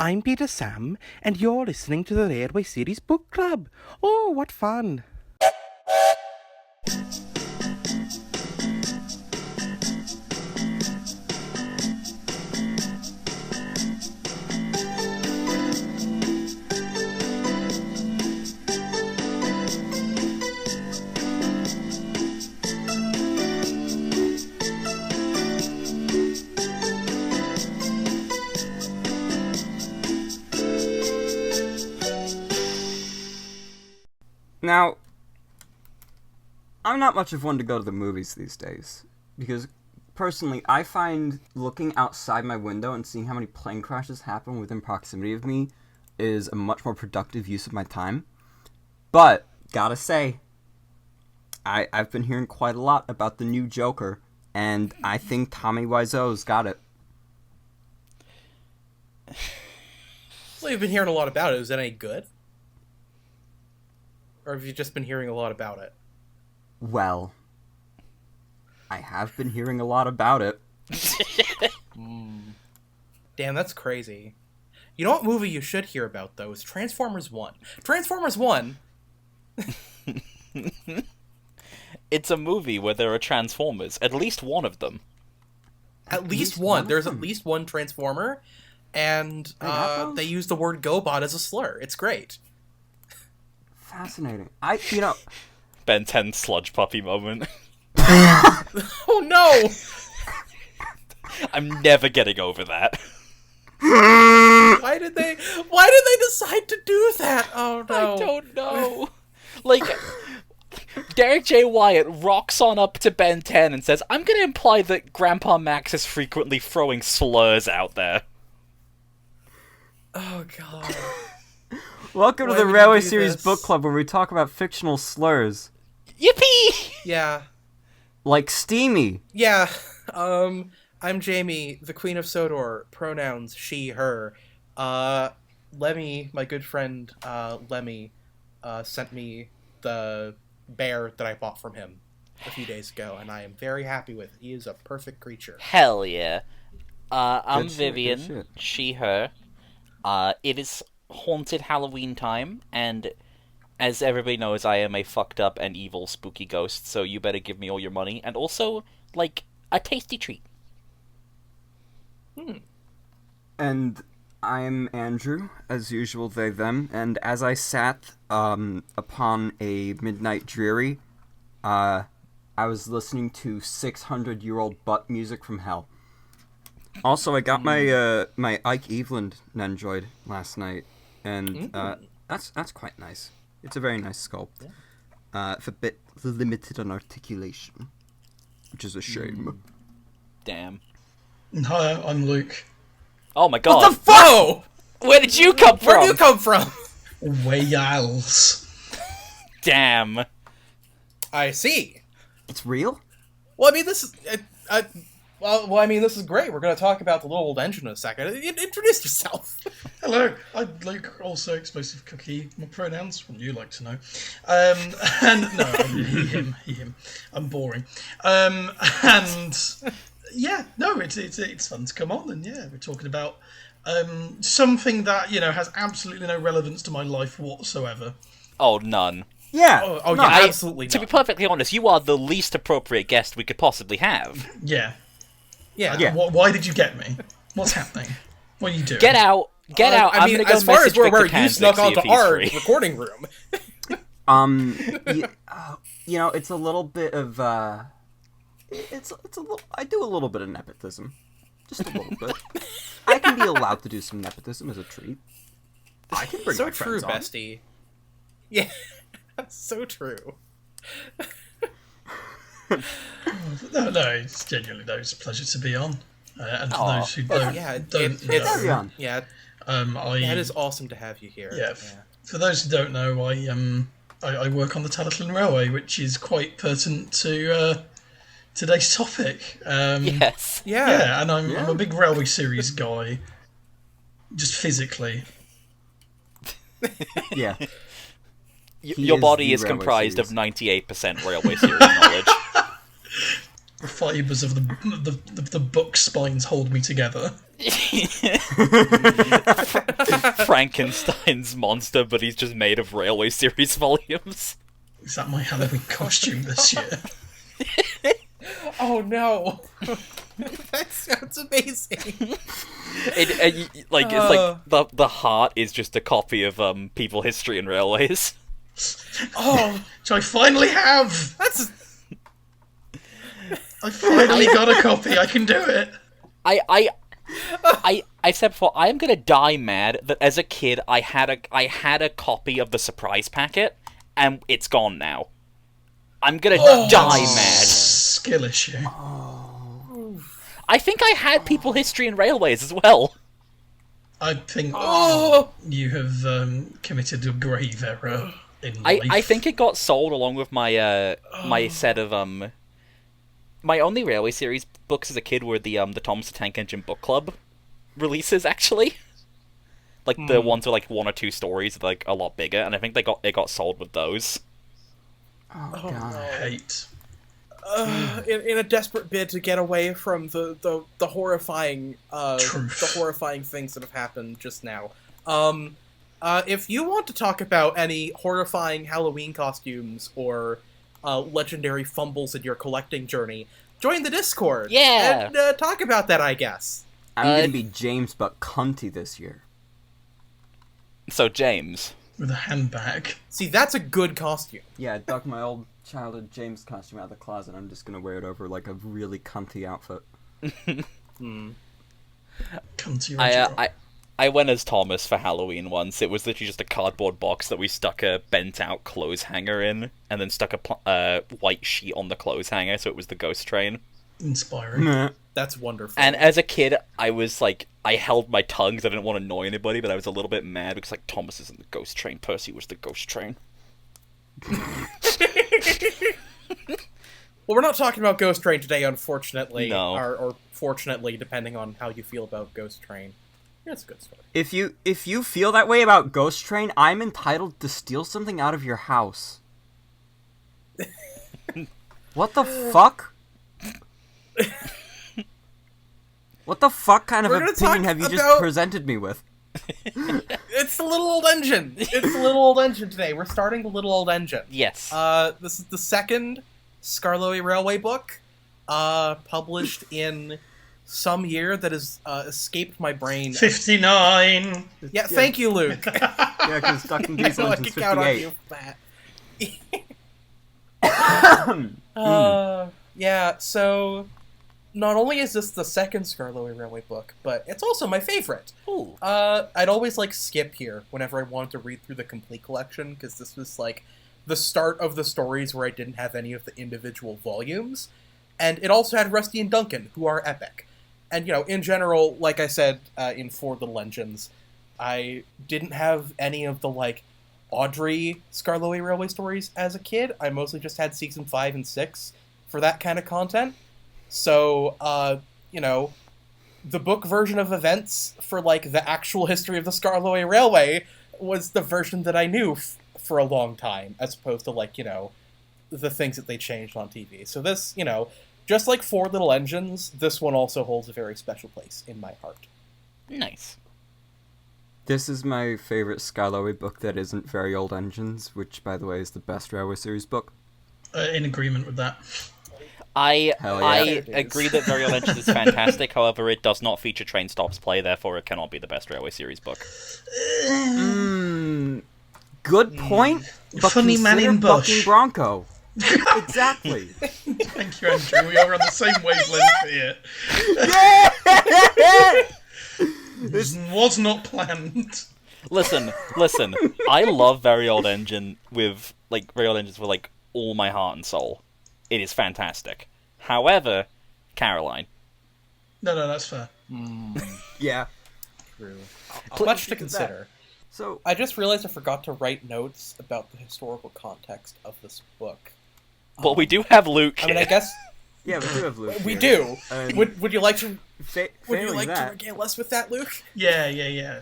I'm Peter Sam, and you're listening to the Railway Series Book Club. Oh, what fun! Now, I'm not much of one to go to the movies these days, because personally, I find looking outside my window and seeing how many plane crashes happen within proximity of me is a much more productive use of my time. But, gotta say, I've been hearing quite a lot about the new Joker, and I think Tommy Wiseau's got it. Well, you've been hearing a lot about it. Is that any good? Or have you just been hearing a lot about it? Well, I have been hearing a lot about it. Damn, that's crazy. You know what movie you should hear about, though, is Transformers 1. Transformers 1... It's a movie where there are Transformers. At least one of them. At least one. There's at least one Transformer, and they use the word GoBot as a slur. It's great. Fascinating. Ben 10 sludge puppy moment. Oh no! I'm never getting over that. Why did they decide to do that? Oh no. I don't know. Like, Derek J. Wyatt rocks on up to Ben 10 and says, I'm gonna imply that Grandpa Max is frequently throwing slurs out there. Oh god. Welcome to the Railway Series Book Club, where we talk about fictional slurs. Yippee! Yeah. Like steamy. Yeah. I'm Jamie, the Queen of Sodor, pronouns she, her. Lemmy, my good friend, Lemmy, sent me the bear that I bought from him a few days ago, and I am very happy with it. He is a perfect creature. Hell yeah. I'm Good shit, Vivian, good shit. she, her. It is haunted Halloween time, and as everybody knows, I am a fucked up and evil spooky ghost, so you better give me all your money, and also, like, a tasty treat. And I'm Andrew, as usual, they, them, and as I sat upon a midnight dreary, I was listening to 600-year-old butt music from hell. Also, I got my my Ike Eveland Nendroid last night, and that's quite nice. It's a very nice sculpt. It's a bit limited on articulation, which is a shame. Damn. Hi, I'm Luke. Oh my god. What the fuck? Whoa! Where did you come from? Where do you come from? Wales. Damn. I see. It's real? Well, I mean, this is... this is great. We're going to talk about the little old engine in a second. Introduce yourself. Hello, I'm Luke, also explosive cookie. My pronouns, well, you like to know. And no, he, him. I'm boring. And yeah, no, it's fun to come on, and yeah, we're talking about something that has absolutely no relevance to my life whatsoever. Oh, none. Yeah. Oh, yeah, absolutely To not. be perfectly honest, you are the least appropriate guest we could possibly have. Yeah. Yeah. Why did you get me? What's happening? What are you doing? Get out. Get out. I mean, I'm gonna go as far as message we're Victor aware, you Panzik, snuck see onto if he's our free. recording room. It's a little bit of it's a little. I do a little bit of nepotism, just a little bit. I can be allowed to do some nepotism as a treat. I can bring So my true, friends on. bestie. Yeah, so true. No, it's genuinely it's a pleasure to be on. And for those who don't It's know, yeah, it is awesome to have you here. Yeah, for those who don't know, I work on the Talyllyn Railway, which is quite pertinent to today's topic. Yes. Yeah, and I'm a big Railway series guy, just physically. Yeah. Your body is comprised of 98% Railway Series knowledge. The fibres of the book spines hold me together. Frankenstein's monster, but he's just made of Railway series volumes. Is that my Halloween costume this year? Oh no. That sounds amazing. It's like the heart is just a copy of People, History, and Railways. Oh, which I finally have! That's I finally got a copy, I can do it! I said before, I am gonna die mad that as a kid I had a copy of the surprise packet, and it's gone now. I'm gonna die mad. Skill issue. I think I had People, History, and Railways as well. I think you have committed a grave error in life. I think it got sold along with my my set of my only Railway series books as a kid were the Thomas the Tank Engine book club releases, actually. Like the ones with like 1 or 2 stories, like a lot bigger, and I think it got sold with those. Oh god. I hate. in a desperate bid to get away from the horrifying Truth. the horrifying things that have happened just now. If you want to talk about any horrifying Halloween costumes or legendary fumbles in your collecting journey, join the Discord. Yeah. And talk about that, I guess. I'm gonna be James but cunty this year. So James. With a handbag. See, that's a good costume. Yeah, I dug my old childhood James costume out of the closet. I'm just gonna wear it over like a really cunty outfit. Cunty Roger. I went as Thomas for Halloween once. It was literally just a cardboard box that we stuck a bent-out clothes hanger in, and then stuck a white sheet on the clothes hanger, so it was the ghost train. Inspiring. That's wonderful. And as a kid, I was like, I held my tongue because I didn't want to annoy anybody, but I was a little bit mad because like Thomas isn't the ghost train, Percy was the ghost train. Well, we're not talking about Ghost Train today, unfortunately. No. Or fortunately, depending on how you feel about Ghost Train. It's a good story. If you feel that way about Ghost Train, I'm entitled to steal something out of your house. What the fuck? What the fuck kind of We're gonna opinion talk have you about- just presented me with? It's the little old engine. It's the little old engine today. We're starting the little old engine. Yes. This is the second Skarloey Railway book, published in some year that has escaped my brain. 59! Yeah, thank you, Luke. Yeah, because Duck and Goose I know I Legends can count on 58. you for that. Yeah, so not only is this the second Skarloey Railway book, but it's also my favorite. Ooh. I'd always skip here whenever I wanted to read through the complete collection, because this was the start of the stories where I didn't have any of the individual volumes, and it also had Rusty and Duncan, who are epic. And in general, like I said in For Little Engines, I didn't have any of the Audrey Skarloey Railway stories as a kid. I mostly just had season 5 and 6 for that kind of content. So, the book version of events for, the actual history of the Skarloey Railway was the version that I knew for a long time, as opposed to, the things that they changed on TV. So this, just like For Little Engines, this one also holds a very special place in my heart. Nice. This is my favorite Skarloey book that isn't Very Old Engines, which, by the way, is the best Railway series book. In agreement with that. Hell yeah. I It is. agree that Very Old Engines is fantastic, however, it does not feature Train Stops Play, therefore it cannot be the best Railway series book. Good point, but Funny man consider in bush. Bucking Bronco. Exactly. Thank you, Andrew. We are on the same wavelength here. This was not planned. Listen, I love Very Old Engine with, Very Old Engines with, all my heart and soul. It is fantastic. However, Caroline. No, that's fair. Yeah. True. Pl- Much to that. consider. So, I just realized I forgot to write notes about the historical context of this book. But we do have Luke I mean, I here. guess yeah, we do have Luke we here. do. Would you like to? Would you Failing like to that, regale us with that, Luke? Yeah.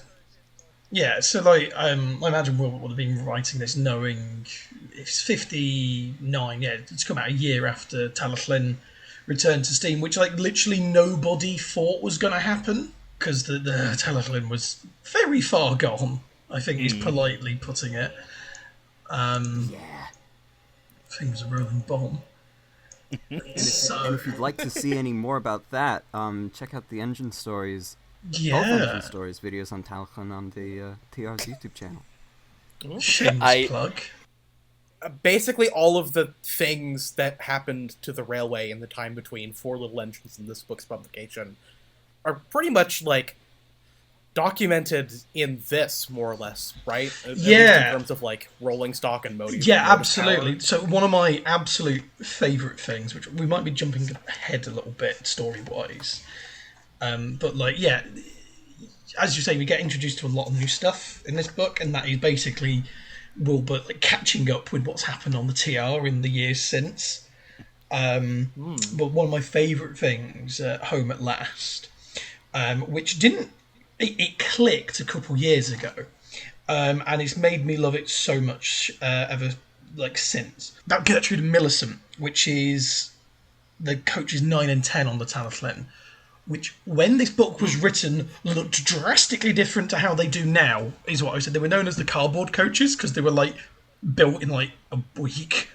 Yeah, so I imagine Will would have been writing this knowing it's 59, yeah, it's come out a year after Talyllyn returned to steam, which like literally nobody thought was going to happen because the Talyllyn was very far gone. I think he's politely putting it. Things a rolling bomb. And if you'd like to see any more about that, check out the Engine Stories, both Engine Stories videos on Talyllyn on the TR's YouTube channel. Shameless plug. Basically, all of the things that happened to the railway in the time between Four Little Engines and this book's publication are pretty much, like, documented in this, more or less, right? At least in terms of, like, rolling stock and motive. Yeah, absolutely. So one of my absolute favourite things, which we might be jumping ahead a little bit story-wise, but, like, yeah, as you say, we get introduced to a lot of new stuff in this book, and that is basically Wilbert like catching up with what's happened on the TR in the years since. But one of my favourite things, Home at Last, which it clicked a couple years ago, and it's made me love it so much ever like since. That Gertrude and Millicent, which is the coaches 9 and 10 on the Talyllyn, which, when this book was written, looked drastically different to how they do now, is what I said. They were known as the cardboard coaches because they were, like, built in, like, a week.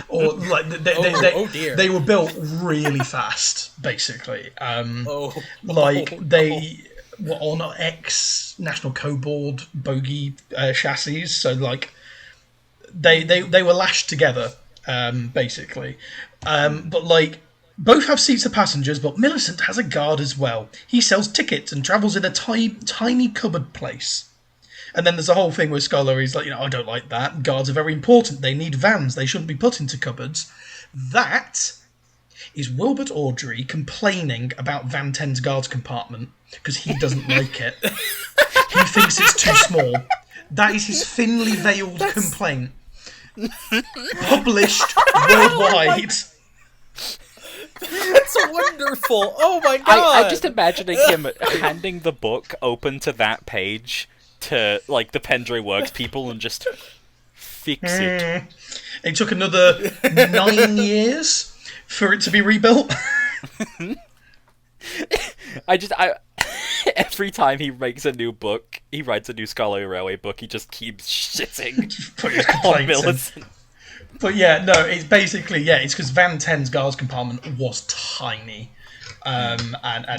Or, like, they were built really fast, basically. They were on ex-National Co-Board bogey chassis, so, like, they were lashed together, basically. But, like, both have seats for passengers, but Millicent has a guard as well. He sells tickets and travels in a tiny cupboard place. And then there's a whole thing where Skarloey's like, I don't like that. Guards are very important. They need vans. They shouldn't be put into cupboards. That is Wilbert Awdry complaining about Van 10's guards compartment because he doesn't like it. He thinks it's too small. That is his thinly veiled complaint. Published worldwide. That's wonderful! Oh my god! I'm just imagining him handing the book open to that page to, like, the Pendray Works people and just fix it. It took another 9 years for it to be rebuilt. Every time he makes a new book, he writes a new Skarloey Railway book, he just keeps shitting on Millicent. But yeah, no, it's basically, it's because Van 10's guards compartment was tiny. And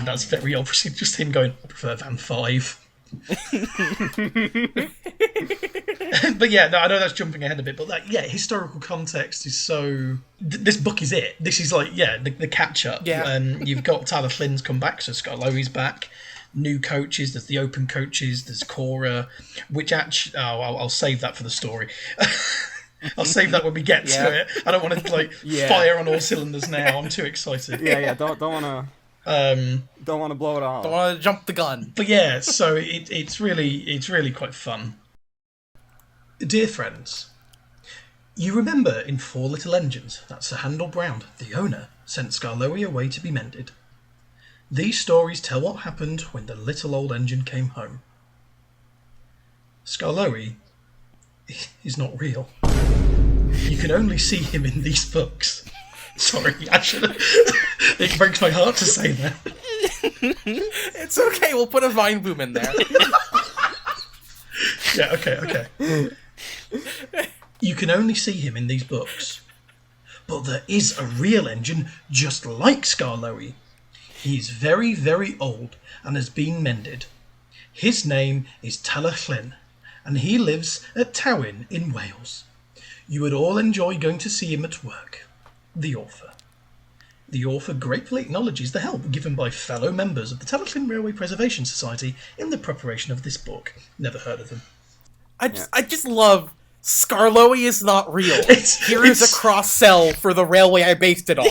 that's very obviously just him going, I prefer Van 5. But yeah, no, I know that's jumping ahead a bit, but historical context is so... this book is it. This is like, the catch-up. Yeah. You've got Talyllyn's come back, so Skarloey's back. New coaches, there's the open coaches, there's Cora, which actually... I'll save that for the story. I'll save that when we get to it. I don't want to fire on all cylinders now. I'm too excited. Don't want to blow it off. Don't want to jump the gun. But yeah, so it's really quite fun. Dear friends, you remember in Four Little Engines that Sir Handel Brown, the owner, sent Skarloey away to be mended. These stories tell what happened when the little old engine came home. Skarloey is not real. You can only see him in these books. Sorry, it breaks my heart to say that. It's okay, we'll put a vine boom in there. Yeah, okay. You can only see him in these books. But there is a real engine just like Skarloey. He is very, very old and has been mended. His name is Talyllyn, and he lives at Tywyn in Wales. You would all enjoy going to see him at work. The author. The author gratefully acknowledges the help given by fellow members of the Talyllyn Railway Preservation Society in the preparation of this book. Never heard of them. I just love Skarloey is not real. Here is a cross-sell for the railway I based it on.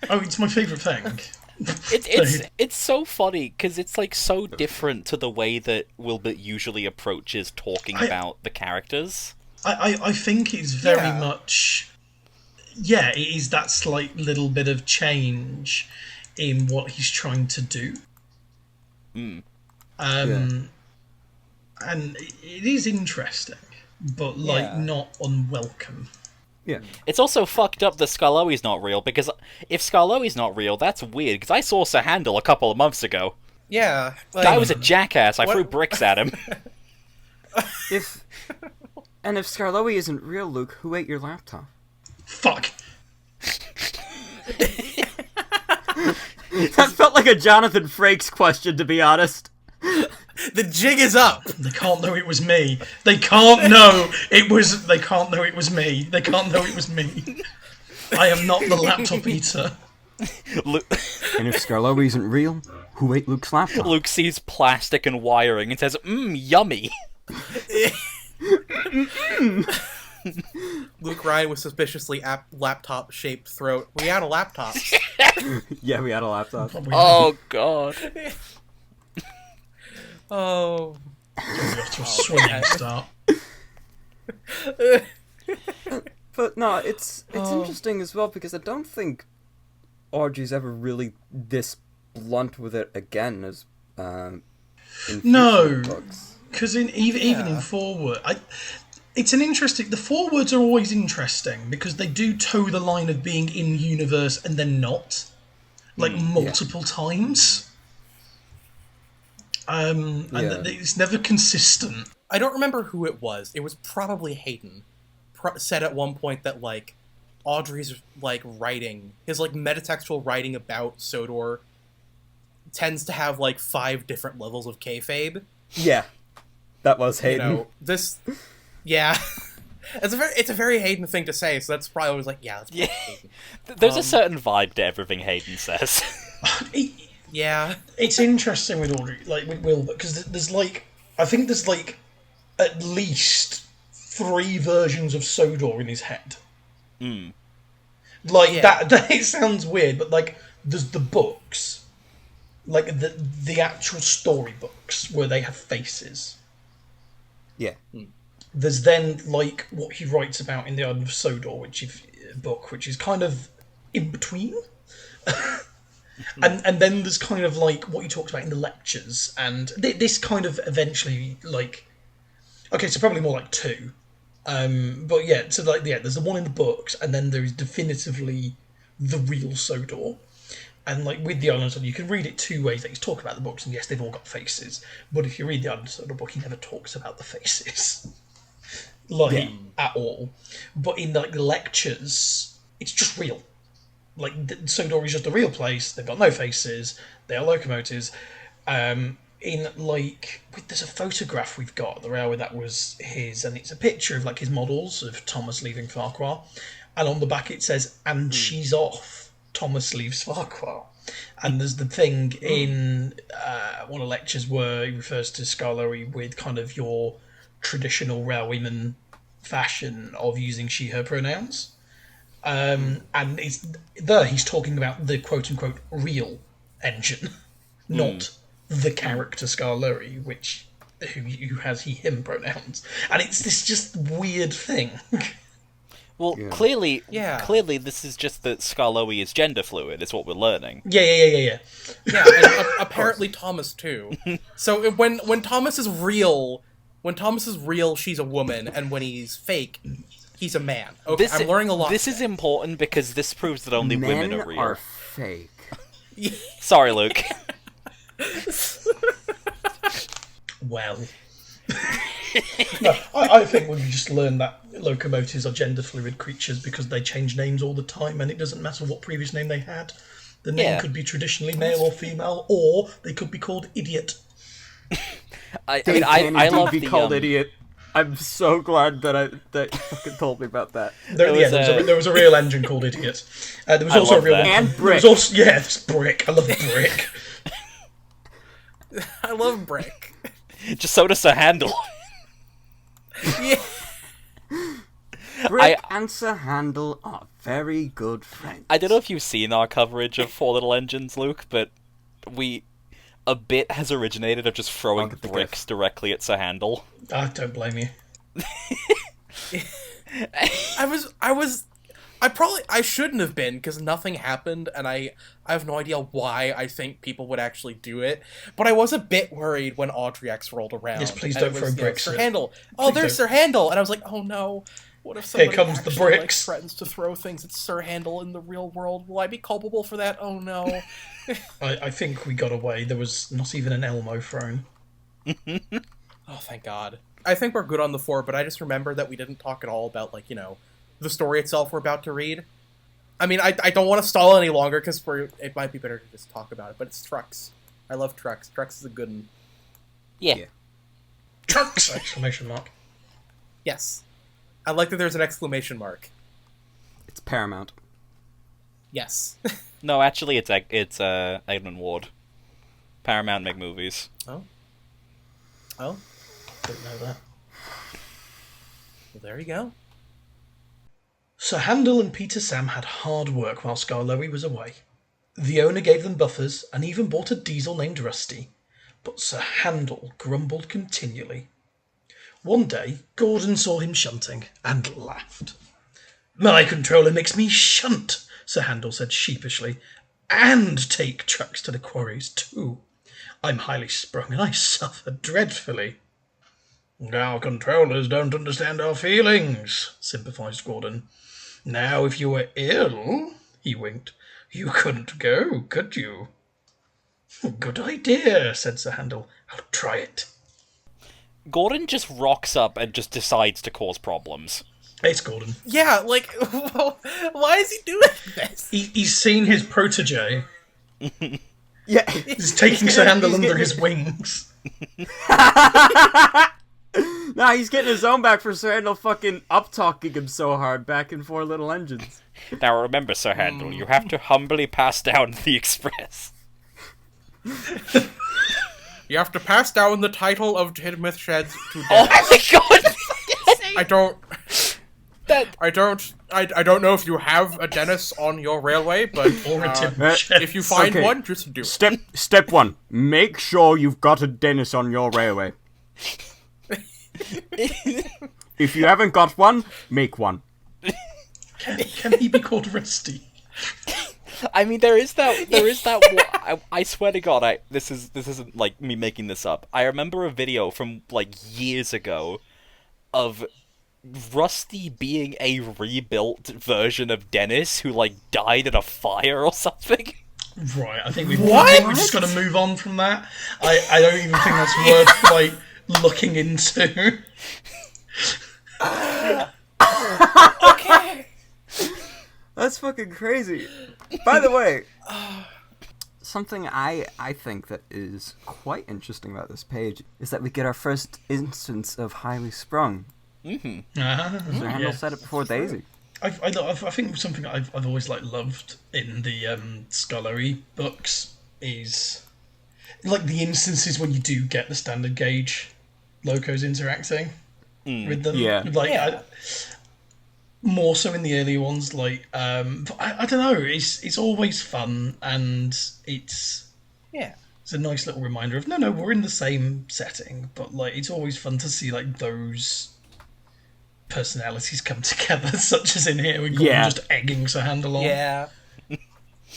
Oh, it's my favourite thing. It's so funny because it's like so different to the way that Wilbert usually approaches talking about the characters. I think it's very much... Yeah, it is that slight little bit of change in what he's trying to do. And it is interesting, but, not unwelcome. Yeah. It's also fucked up that Skarloey's not real, because if Skarloey's not real, that's weird, because I saw Sir Handel a couple of months ago. Yeah. Guy was a jackass, I What- threw bricks at him. If Skarloey isn't real, Luke, who ate your laptop? Fuck. That felt like a Jonathan Frakes question, to be honest. The jig is up! They can't know it was me. They can't know it was. They can't know it was me. They can't know it was me. I am not the laptop eater. And if Skarloey isn't real, who ate Luke's laptop? Luke sees plastic and wiring and says, yummy. Luke Ryan with suspiciously laptop-shaped throat. We had a laptop. Yeah, we had a laptop. Probably Oh, God. Oh. off to a swinging start. But no, it's interesting as well, because I don't think Audrey's ever really this blunt with it again as in No. future books. Because even in foreword, it's an interesting. The forewords are always interesting because they do toe the line of being in universe and then not, like multiple times. And it's never consistent. I don't remember who it was. It was probably Hayden. Said at one point that, like, Audrey's, like, writing, his, like, metatextual writing about Sodor tends to have, like, 5 different levels of kayfabe. Yeah, that was Hayden. You know, this... Yeah. It's a very Hayden thing to say, so that's probably always like, yeah, that's probably Hayden. There's a certain vibe to everything Hayden says. Yeah. It's interesting with Audrey, like with Will, because there's like, I think there's like at least 3 versions of Sodor in his head. Like that it sounds weird, but like there's the books, like the actual storybooks where they have faces. Yeah. There's then like what he writes about in the Island of Sodor, which is kind of in between. And then there's kind of like what he talks about in the lectures, and this kind of eventually like, okay, so probably more like 2, but yeah, so like there's the one in the books, and then there is definitively the real Sodor, and like with the Island of, you can read it 2 ways. That he's talking about the books, and yes, they've all got faces, but if you read the Island of Sodor book, he never talks about the faces, like at all. But in like the lectures, it's just real. Like, Sodor is just a real place. They've got no faces. They are locomotives. There's a photograph we've got at the railway that was his, and it's a picture of like his models of Thomas leaving Farquhar, and on the back it says, "And she's off. Thomas leaves Farquhar." And there's the thing in one of the lectures where he refers to Skarloey with kind of your traditional railwayman fashion of using she/her pronouns. And he's talking about the quote-unquote real engine, not the character Skarloey, who has he/him pronouns. And it's this just weird thing. Well, clearly this is just that Skarloey is gender fluid, is what we're learning. Yeah. Yeah, and apparently Thomas too. So when Thomas is real, she's a woman, and when he's fake, he's a man. Okay, I'm learning a lot. This is important because this proves that only women Men are real. are fake. Sorry, Luke. Well. No, I think we've just learned that locomotives are gender fluid creatures because they change names all the time, and it doesn't matter what previous name they had. The name could be traditionally male or female, or they could be called idiot. I love be the called idiot. I'm so glad that you fucking told me about that. There was a real engine called Idiot. There was also a real that. one. And Brick. There was also, it's Brick. I love Brick. I love Brick. Just so does a handle. Yeah. Brick and Sir Handel are very good friends. I don't know if you've seen our coverage of Four Little Engines, Luke, but a bit has originated of just throwing bricks directly at Sir Handel. I don't blame you. I shouldn't have been, because nothing happened, and I have no idea why I think people would actually do it. But I was a bit worried when Audrey X rolled around. Yes, please don't throw bricks Sir at- Handel. Oh, there's Sir Handel, and I was like, oh no. What if somebody comes the actually, bricks. threatens to throw things at Sir Handel in the real world? Will I be culpable for that? Oh no. I think we got away. There was not even an Elmo thrown. Oh, thank God. I think we're good on the fort, but I just remember that we didn't talk at all about, the story itself we're about to read. I mean, I don't want to stall any longer, because it might be better to just talk about it, but it's Trucks. I love Trucks. Trucks is a good one. Yeah. Trucks! Exclamation mark. Yes. I like that there's an exclamation mark. It's Paramount. Yes. No, actually, it's Edmund Ward. Paramount make movies. Oh? Didn't know that. Well, there you go. Sir Handel and Peter Sam had hard work while Skarloey was away. The owner gave them buffers and even bought a diesel named Rusty, but Sir Handel grumbled continually. One day, Gordon saw him shunting and laughed. "My controller makes me shunt," Sir Handel said sheepishly, "and take trucks to the quarries too. I'm highly sprung and I suffer dreadfully." "Our controllers don't understand our feelings," sympathised Gordon. "Now, if you were ill," he winked, "you couldn't go, could you?" "Good idea," said Sir Handel. "I'll try it." Gordon just rocks up and just decides to cause problems. It's Gordon. Yeah, why is he doing this? He's seen his protege. Yeah. He's taking Sir Handel under his wings. Nah, he's getting his own back for Sir Handel fucking up-talking him so hard back in Four Little Engines. Now remember, Sir Handel, you have to humbly pass down the express. You have to pass down the title of Tidmouth Sheds to Oh Dennis. my god! I don't know if you have a Dennis on your railway, but Or a Tim if you find Okay. one, just do it. Step 1. Make sure you've got a Dennis on your railway. If you haven't got one, make one. Can he be called Rusty? I mean, there is that. I swear to God, this isn't like me making this up. I remember a video from years ago of Rusty being a rebuilt version of Dennis who died in a fire or something. Right, I think we've just got to move on from that. I don't even think that's worth looking into. Okay. That's fucking crazy. By the way, something I think that is quite interesting about this page is that we get our first instance of highly sprung. Mm-hmm. Sir Handel said it before Daisy. I think something I've always loved in the Skarloey books is the instances when you do get the standard gauge locos interacting with them. Yeah. More so in the earlier ones, but I don't know. It's always fun, and it's a nice little reminder of no, we're in the same setting, but it's always fun to see those personalities come together, such as in here with Gordon just egging Sir Handel on.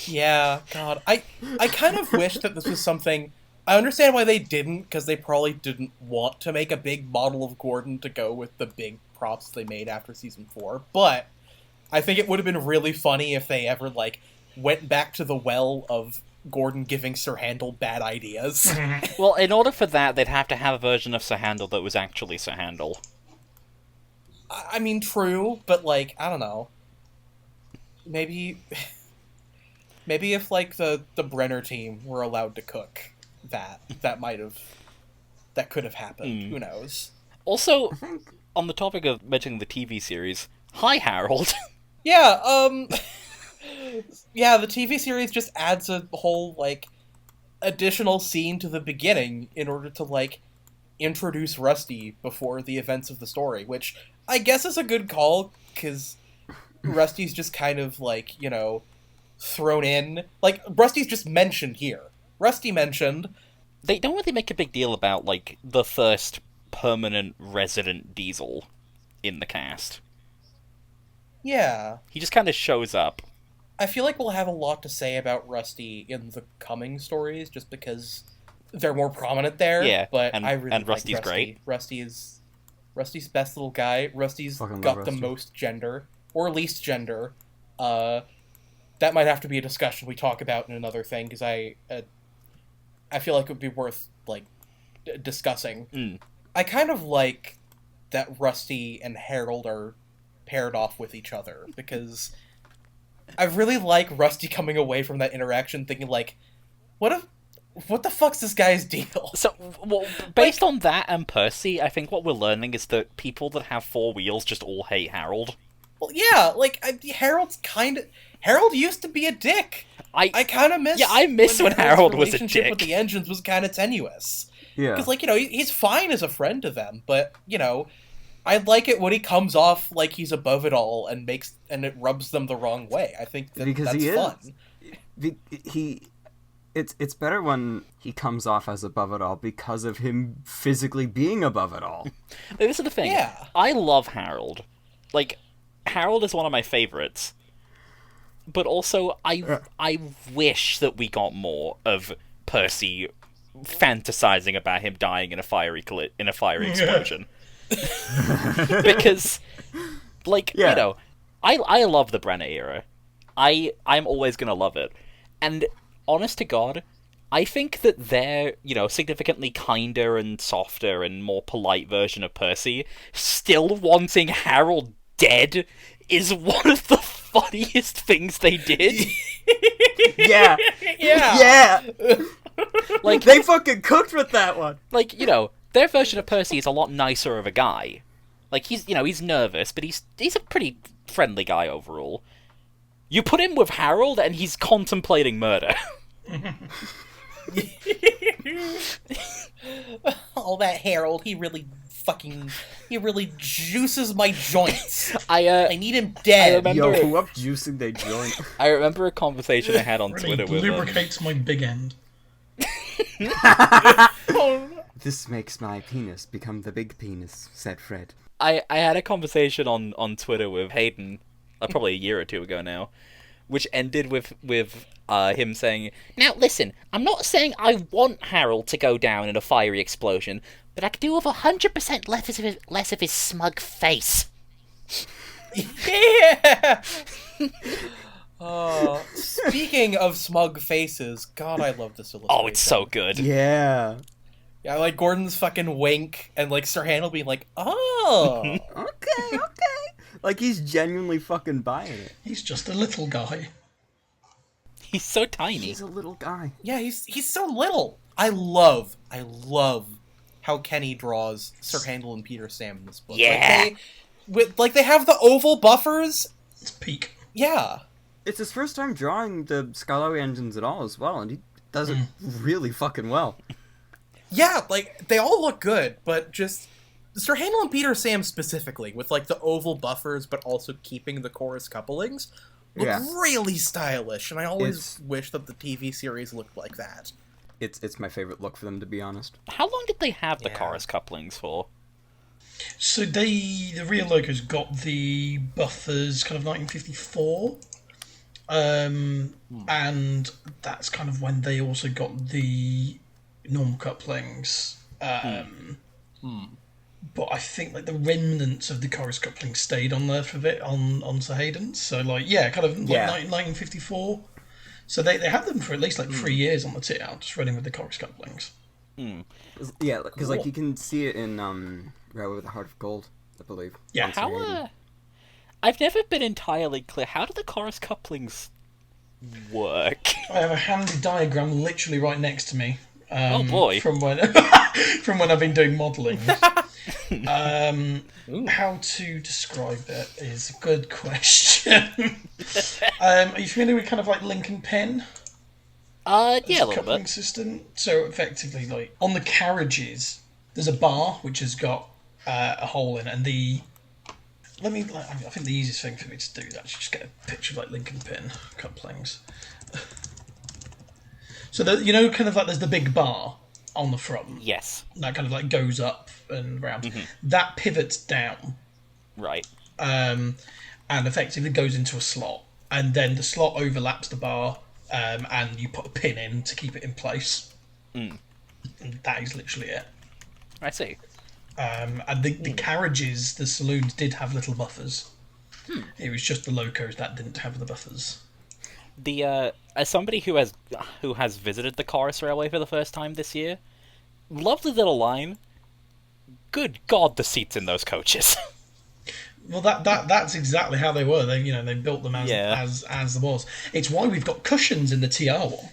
Yeah, God. I kind of wish that this was something... I understand why they didn't, because they probably didn't want to make a big model of Gordon to go with the big props they made after Season 4, but I think it would have been really funny if they ever, went back to the well of Gordon giving Sir Handel bad ideas. Well, in order for that, they'd have to have a version of Sir Handel that was actually Sir Handel. I mean, true, but, I don't know. Maybe if, the Brenner team were allowed to cook, that could have happened. Who knows? Also, on the topic of mentioning the TV series, hi, Harold. Yeah, yeah, the TV series just adds a whole, additional scene to the beginning in order to, introduce Rusty before the events of the story, which I guess is a good call, because Rusty's just kind of, thrown in. Rusty's just mentioned here. Rusty mentioned. They don't really make a big deal about, the first permanent resident Diesel in the cast. Yeah. He just kind of shows up. I feel like we'll have a lot to say about Rusty in the coming stories, just because they're more prominent there. Yeah, but and- I really and like Rusty's Rusty. great. Rusty is... Rusty's best little guy. Rusty's Fucking love got the Rusty. most gender, or least gender. That might have to be a discussion we talk about in another thing, because I feel like it would be worth, like, discussing. I kind of like that Rusty and Harold are paired off with each other, because I really like Rusty coming away from that interaction thinking, like, what the fuck's this guy's deal? So, well, based on that and Percy, I think what we're learning is that people that have 4 wheels just all hate Harold. Well, yeah, like, Harold used to be a dick. I kind of miss... Yeah, I miss when Harold's Harold was a relationship dick. with the engines was kind of tenuous. Yeah. Because, like, he's fine as a friend to them, but, I like it when he comes off like he's above it all and it rubs them the wrong way. I think Because that's he is. fun. It's better when he comes off as above it all because of him physically being above it all. This is the thing. Yeah. I love Harold. Like, Harold is one of my favorites. But also, I wish that we got more of Percy fantasizing about him dying in a fiery explosion. Because, like, I love the Brenner era. I'm always gonna love it. And, honest to God, I think that their, significantly kinder and softer and more polite version of Percy still wanting Harold dead is one of the funniest things they did. Yeah. Yeah. Like, They fucking cooked with that one. like, their version of Percy is a lot nicer of a guy. Like, he's nervous, but he's a pretty friendly guy overall. You put him with Harold, and he's contemplating murder. All that Harold, he really juices my joints. I need him dead. I remember- Yo, who up juicing they joint? I remember a conversation I had on Really Twitter with lubricates my big end. This makes my penis become the big penis, said Fred. I had a conversation on Twitter with Hayden, probably a year or two ago now, which ended with him saying, "Now listen, I'm not saying I want Harold to go down in a fiery explosion, but I could do with 100% less of his smug face." Yeah. Speaking of smug faces, God, I love this illustration. Oh, it's so good. Yeah. Yeah, like Gordon's fucking wink, and like Sir Handel being like, "Oh, Okay. Like, he's genuinely fucking buying it. He's just a little guy. He's so tiny. He's a little guy. yeah, he's so little." I love how Kenny draws Sir Handel and Peter Sam in this book. Yeah. They have the oval buffers. It's peak. Yeah. It's his first time drawing the Skarloey engines at all as well, and he does it really fucking well. Yeah, like, they all look good, but just Sir Handel and Peter Sam specifically, with, like, the oval buffers, but also keeping the chorus couplings, look really stylish, and I always wish that the TV series looked like that. It's my favorite look for them, to be honest. How long did they have the chorus couplings for? So the real logos got the buffers kind of 1954. And that's kind of when they also got the normal couplings. But I think like the remnants of the chorus couplings stayed on there for a bit on Sir Hayden's. So like kind of like 1954. So they had them for at least like 3 years on the tit out, just running with the chorus couplings. Yeah, because like you can see it in Railway with the Heart of Gold, I believe. Yeah. How, I've never been entirely clear. How do the chorus couplings work? I have a handy diagram literally right next to me. Oh boy! From when I've been doing modelling. How to describe it is a good question. Are you familiar with kind of like link and pin? Yeah, a little Coupling bit. system. So effectively, like on the carriages, there's a bar which has got a hole in it, and I think the easiest thing for me to do is actually just get a picture of like link and pin couplings. So kind of like there's the big bar on the front. Yes. That kind of like goes up and round. That pivots down. Right. And effectively goes into a slot. And then the slot overlaps the bar, and you put a pin in to keep it in place. And that is literally it. I see. And the carriages, the saloons did have little buffers. It was just the locos that didn't have the buffers. As somebody who has visited the Chorus Railway for the first time this year, lovely little line. Good God, the seats in those coaches. Well, that's exactly how they were. They built them as the was. It's why we've got cushions in the TR one.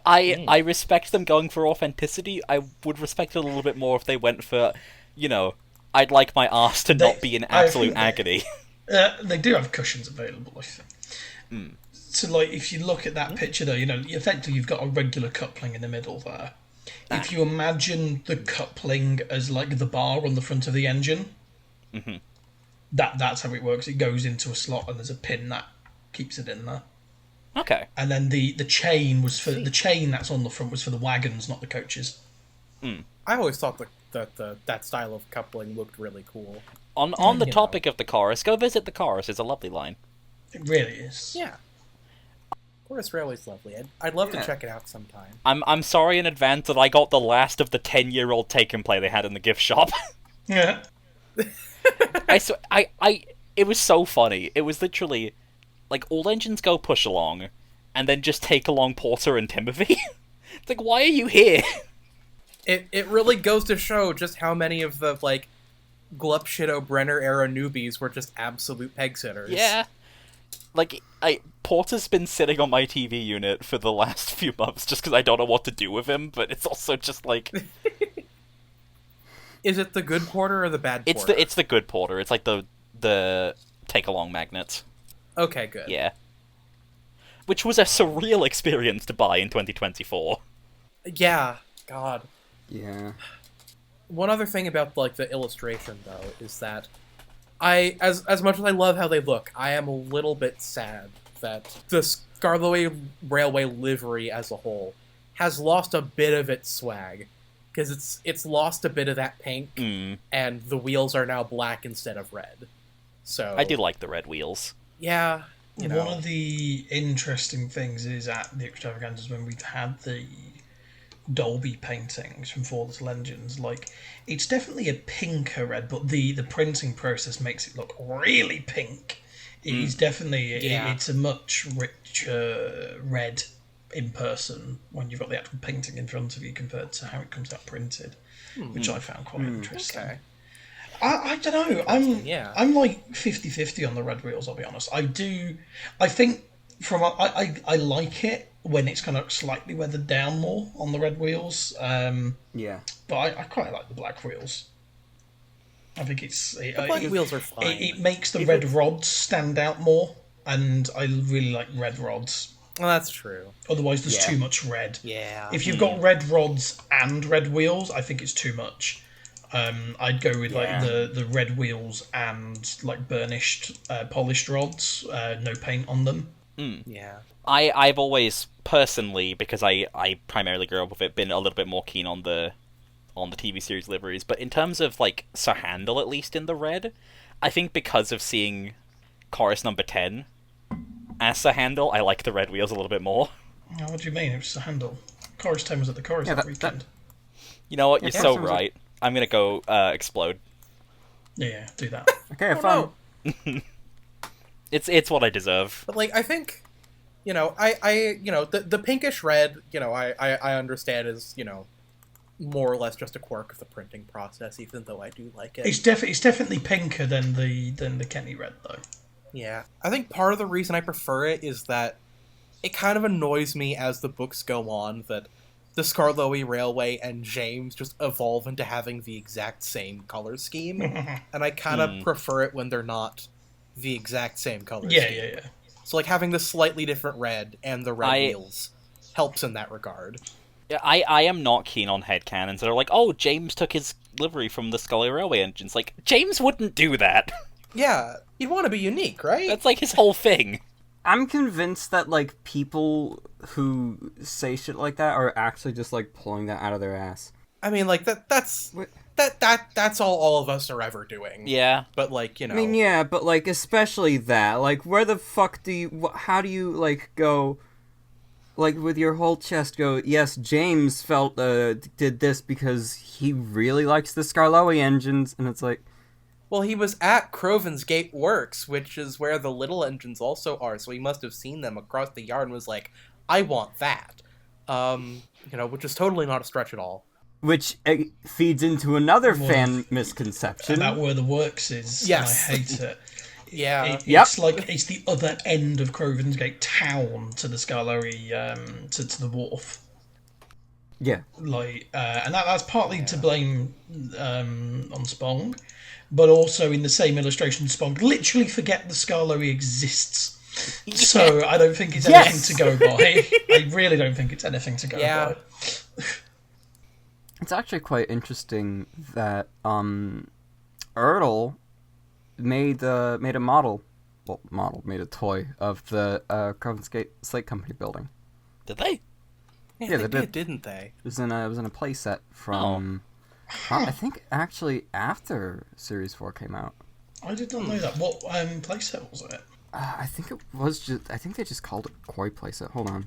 I respect them going for authenticity. I would respect it a little bit more if they went for, I'd like my arse to not be in absolute agony. They do have cushions available, I think. So, like, if you look at that picture there, effectively you've got a regular coupling in the middle there. If you imagine the coupling as, like, the bar on the front of the engine, that's how it works. It goes into a slot and there's a pin that keeps it in there. Okay. And then the chain the chain that's on the front was for the wagons, not the coaches. I always thought that style of coupling looked really cool. On the topic of the chorus, go visit the chorus. It's a lovely line. It really is. Yeah. Chorus Railway's lovely. I'd love to check it out sometime. I'm sorry in advance that I got the last of the 10-year-old take and play they had in the gift shop. Yeah. It was so funny. It was literally like all engines go push along, and then just take along Porter and Timothy. It's like, why are you here? It really goes to show just how many of the like Glupshido Brenner era newbies were just absolute peg sitters. Yeah. Like, Porter's been sitting on my TV unit for the last few months just because I don't know what to do with him, but it's also just like... Is it the good Porter or the bad Porter? It's the good Porter. It's like the take-along magnets. Okay, good. Yeah. Which was a surreal experience to buy in 2024. Yeah, God. Yeah. One other thing about like the illustration though is that as much as I love how they look, I am a little bit sad that the Skarloey Railway livery as a whole has lost a bit of its swag, because it's lost a bit of that pink, and the wheels are now black instead of red. So I do like the red wheels. Yeah. One of the interesting things is at the extravaganzas when we've had the Dolby paintings from For Little Engines, like, it's definitely a pinker red, but the printing process makes it look really pink. It is definitely it's a much richer red in person when you've got the actual painting in front of you compared to how it comes out printed, which I found quite interesting. Okay. I don't know. I'm like 50-50 on the red wheels, I'll be honest. I think I like it when it's kind of slightly weathered down more on the red wheels. Yeah. But I quite like the black wheels. I think the black wheels are fine. It makes the red rods stand out more, and I really like red rods. Well, that's true. Otherwise, there's too much red. Yeah. If you've got red rods and red wheels, I think it's too much. I'd go with like the red wheels and like burnished, polished rods, no paint on them. Yeah. I've always personally, because I primarily grew up with it, been a little bit more keen on the TV series liveries. But in terms of like Sir Handel, at least in the red, I think because of seeing Chorus number 10 as Sir Handel, I like the red wheels a little bit more. Oh, what do you mean? It was Sir Handel. Chorus 10 was at the chorus that weekend. You know what? You're so right. I'm gonna go explode. Yeah, do that. Okay, fun. No. It's what I deserve. But like, I think, the pinkish red, I understand is, more or less just a quirk of the printing process, even though I do like it. It's definitely pinker than the Kenny red though. Yeah, I think part of the reason I prefer it is that it kind of annoys me as the books go on that the Skarloey Railway and James just evolve into having the exact same color scheme, and I kind of prefer it when they're not the exact same color scheme. Yeah. So like having the slightly different red and the red wheels helps in that regard. Yeah, I am not keen on headcanons that are like, oh, James took his livery from the Skarloey Railway engines. Like, James wouldn't do that. Yeah, you'd want to be unique, right? That's like his whole thing. I'm convinced that, like, people who say shit like that are actually just, like, pulling that out of their ass. I mean, like, that's all of us are ever doing. Yeah. But, like, I mean, yeah, but, like, especially that. Like, where the fuck how do you, like, go... like with your whole chest go, yes, James did this because he really likes the Skarloey engines, and it's like, Well, he was at Croven's Gate Works, which is where the little engines also are, so he must have seen them across the yard and was like, I want that. Which is totally not a stretch at all. which feeds into another fan misconception. About where the works is. Yes. And I hate it. Yeah. It's like it's the other end of Croven's Gate town to the Skarloey, to the wharf. Yeah. And that's partly to blame on Spong, but also in the same illustration, Spong literally forget the Skarloey exists. So I don't think it's anything to go by. I really don't think it's anything to go by. It's actually quite interesting that Ertl made a toy of the Croven's Gate Slate Company building. Did they? Yeah, they did. Didn't they? It was in a playset from I think actually after Series 4 came out. I did not know that. What playset was it? I think they just called it Quarry playset. Hold on.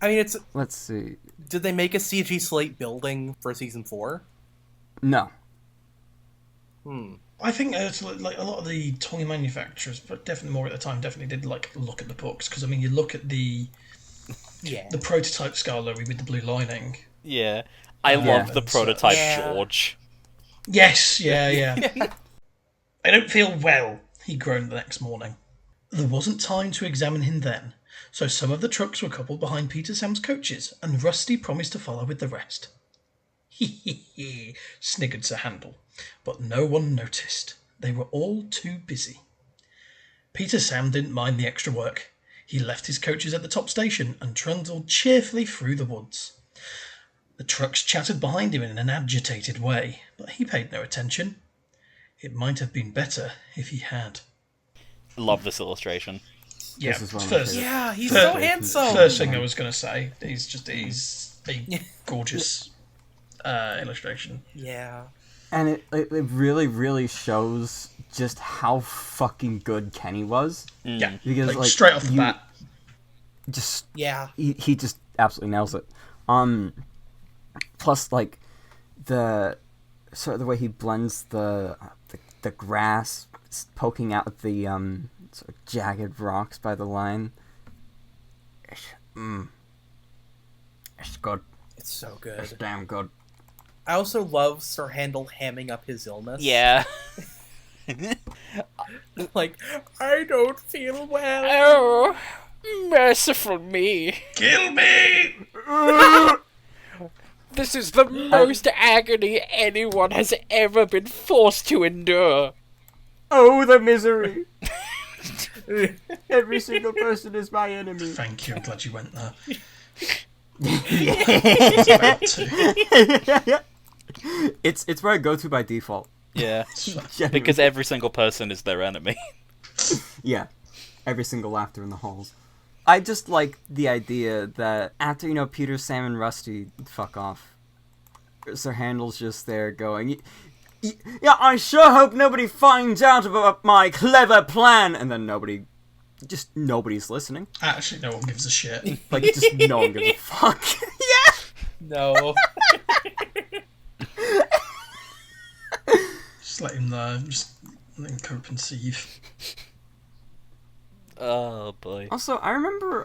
I mean, Let's see. Did they make a CG Slate building for Season 4? No. I think it's like a lot of the toy manufacturers, but definitely more at the time, definitely did like look at the books, because I mean, you look at the prototype Skarloey with the blue lining. Yeah, I love the prototype George. Yes, yeah. I don't feel well, he groaned the next morning. There wasn't time to examine him then, so some of the trucks were coupled behind Peter Sam's coaches, and Rusty promised to follow with the rest. He, sniggered Sir Handel, but no one noticed. They were all too busy. Peter Sam didn't mind the extra work. He left his coaches at the top station and trundled cheerfully through the woods. The trucks chattered behind him in an agitated way, but he paid no attention. It might have been better if he had. Love this illustration. Yeah, This is one of my favorites. Yeah, he's so handsome. First thing I was going to say, he's a gorgeous illustration. Yeah. And it really, really shows just how fucking good Kenny was. Yeah, Because, like, straight off the bat. Just Yeah. he just absolutely nails it. Plus, like, the way he blends the grass poking out the sort of jagged rocks by the line. It's good. It's so It's good. damn good. I also love Sir Handel hamming up his illness. Yeah. Like, I don't feel well. Oh, merciful me. Kill me! This is the most agony anyone has ever been forced to endure. Oh, the misery! Every single person is my enemy. Thank you, I'm glad you went there. It's where I go to by default. Yeah. Because every single person is their enemy. Yeah, every single laughter in the halls. I just like the idea that after, Peter, Sam, and Rusty fuck off, Sir Handel's just there going, yeah, I sure hope nobody finds out about my clever plan, and then nobody's listening. Actually, no one gives a shit. Like, just no one gives a fuck. Yeah! No. Just let him cope and seethe. Oh, boy. Also, I remember,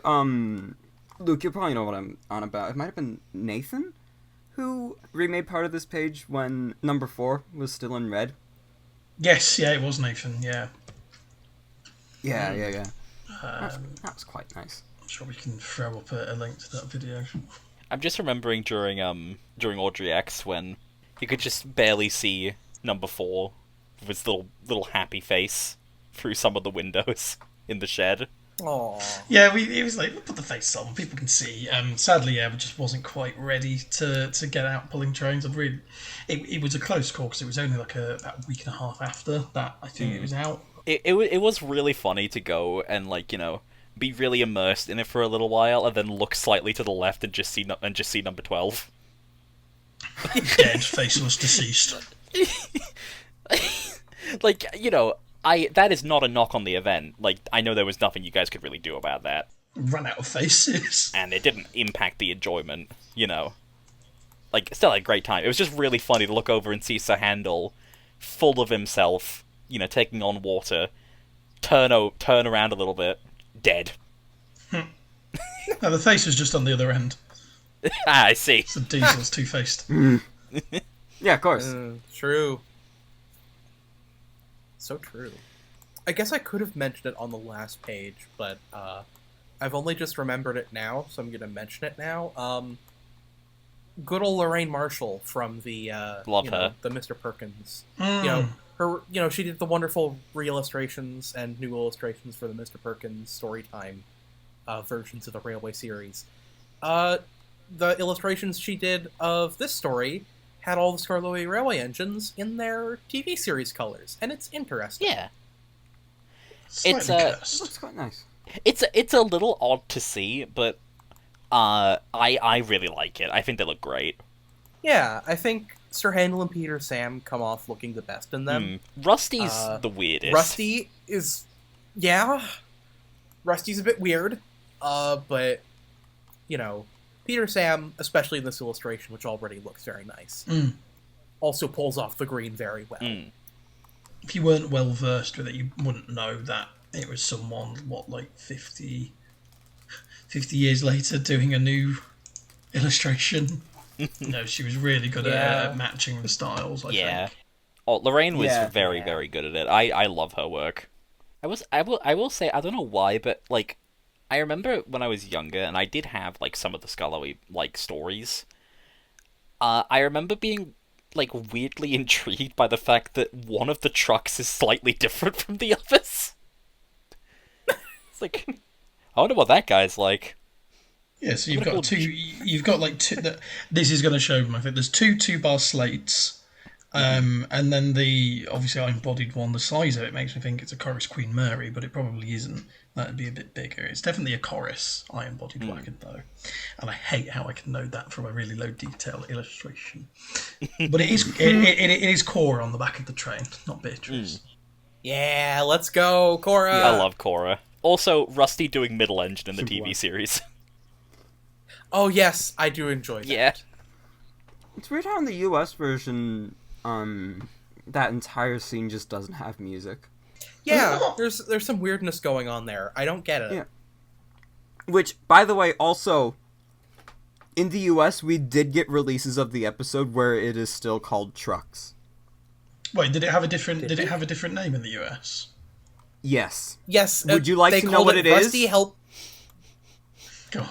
Luke, you'll probably know what I'm on about. It might have been Nathan who remade part of this page when number 4 was still in red. Yes, yeah, it was Nathan, yeah. Yeah. That was quite nice. I'm sure we can throw up a link to that video. I'm just remembering during Audrey X when you could just barely see number 4 with his little happy face through some of the windows in the shed. Aww. Yeah, it was like, we'll put the face on, people can see. Sadly, we just wasn't quite ready to get out pulling trains. It was a close call because it was only like about a week and a half after that I think it was out. It was really funny to go and be really immersed in it for a little while and then look slightly to the left and just see number 12. Dead, faceless, deceased. that is not a knock on the event. Like, I know there was nothing you guys could really do about that. Ran out of faces. And it didn't impact the enjoyment, you know. Like, still had a great time. It was just really funny to look over and see Sir Handel, full of himself, you know, taking on water, turn around a little bit, dead. No, the face was just on the other end. I see. So Diesel's two-faced. Yeah, of course. True. So true. I guess I could have mentioned it on the last page, but I've only just remembered it now, so I'm going to mention it now. Good old Lorraine Marshall from the Love her. The Mr. Perkins. She did the wonderful re-illustrations and new illustrations for the Mr. Perkins Storytime versions of the Railway series. The illustrations she did of this story had all the Skarloey Railway engines in their TV series colors, and it's interesting. Yeah. Slightly cursed. Looks quite nice. It's a little odd to see, but I really like it. I think they look great. Yeah, I think Sir Handel and Peter Sam come off looking the best in them. Rusty's the weirdest. Rusty is... Yeah. Rusty's a bit weird. But, you know, Peter Sam, especially in this illustration, which already looks very nice, also pulls off the green very well. If you weren't well versed with it, you wouldn't know that it was someone, 50 years later doing a new illustration. No, she was really good at matching the styles, I think. Oh, Lorraine was very good at it. I love her work. I will say, I don't know why, but like, I remember when I was younger, and I did have like some of the Skarloey like stories. I remember being like weirdly intrigued by the fact that one of the trucks is slightly different from the others. It's like, I wonder what that guy's like. Yeah, so you've got two. You've got like two. This is going to show them. I think there's two 2-bar slates, and then the obviously I embodied one. The size of it makes me think it's a Chorus Queen Mary, but it probably isn't. That'd be a bit bigger. It's definitely a chorus I embodied wagon though, and I hate how I can know that from a really low detail illustration. But it is it is Cora on the back of the train, not Beatrice. Yeah, let's go, Cora. I love Cora. Also, Rusty doing middle engine in the TV series. Oh yes, I do enjoy that. Yeah. It's weird how in the US version, that entire scene just doesn't have music. Yeah, there's some weirdness going on there. I don't get it. Yeah. Which, by the way, also, in the US, we did get releases of the episode where it is still called Trucks. Wait, did it have a different? Did it have a different name in the US? Yes. Yes. Would you like to know what it is? Rusty help. Go on.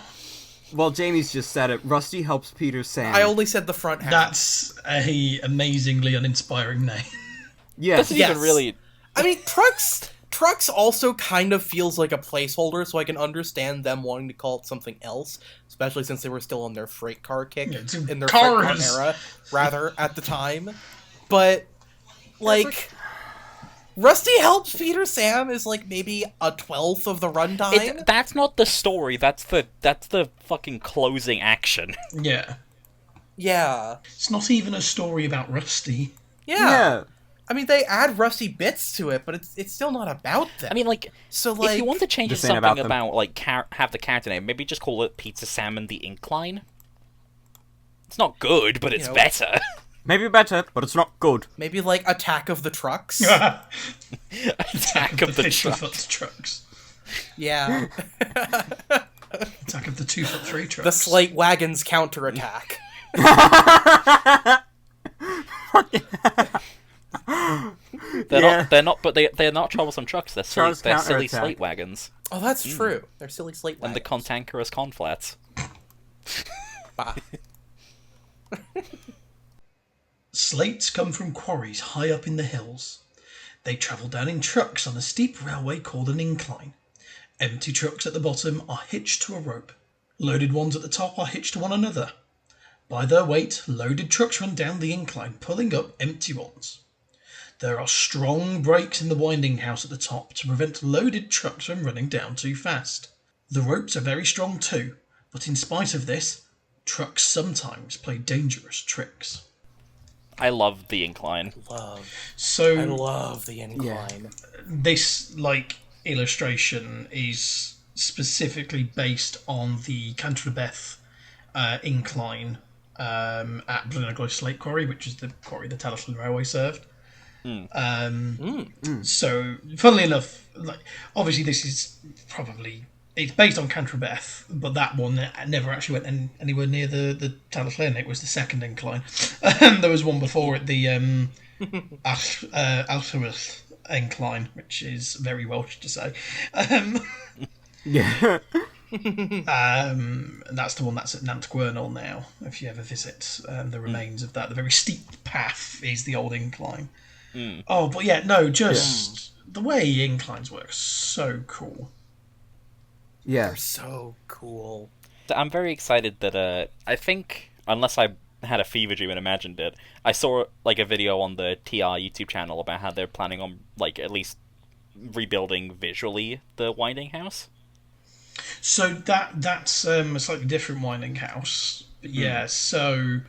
Well, Jamie's just said it. Rusty helps Peter Sam. I only said the front half. That's a amazingly uninspiring name. Yes. Doesn't even really... I mean, Trucks also kind of feels like a placeholder, so I can understand them wanting to call it something else, especially since they were still on their freight car kick, in their freight car era, rather, at the time. But, like... Rusty helps Peter Sam is like maybe a 12th of the runtime. That's not the story. That's the fucking closing action. Yeah. Yeah. It's not even a story about Rusty. Yeah. I mean, they add Rusty bits to it, but it's still not about them. I mean, like, so like, if you want to change This it ain't something about like have the character name, maybe just call it Pizza Sam and the Incline. It's not good, but it's better. Maybe better, but it's not good. Maybe like Attack of the Trucks. Attack of the 50-foot trucks. Yeah. Attack of the 2'3" trucks. The Slate Wagons counterattack. They're not troublesome trucks. They're silly slate wagons. Oh, that's true. They're silly slate wagons. And the cantankerous conflats. Bah. Slates come from quarries high up in the hills. They travel down in trucks on a steep railway called an incline. Empty trucks at the bottom are hitched to a rope. Loaded ones at the top are hitched to one another. By their weight, loaded trucks run down the incline, pulling up empty ones. There are strong brakes in the winding house at the top to prevent loaded trucks from running down too fast. The ropes are very strong too, but in spite of this, trucks sometimes play dangerous tricks. I love the incline. I So love the incline. this illustration is specifically based on the Cantrabeth incline at Blunagloy Slate Quarry, which is the quarry the Talyllyn Railway served. So, funnily enough, obviously this is probably it's based on Cantrabeth, but that one never actually went anywhere near the Talyllyn. It was the second incline. There was one before it, the Alchemist incline, which is very Welsh to say. Yeah. And that's the one that's at Nant Gwernol now. If you ever visit the remains of that, the very steep path is the old incline. Oh, but yeah, no, just the way inclines work is so cool. Yeah. They're so cool. I'm very excited that I think, unless I had a fever dream and imagined it, I saw a video on the TR YouTube channel about how they're planning on at least rebuilding visually the winding house. So that's a slightly different winding house. But yeah, so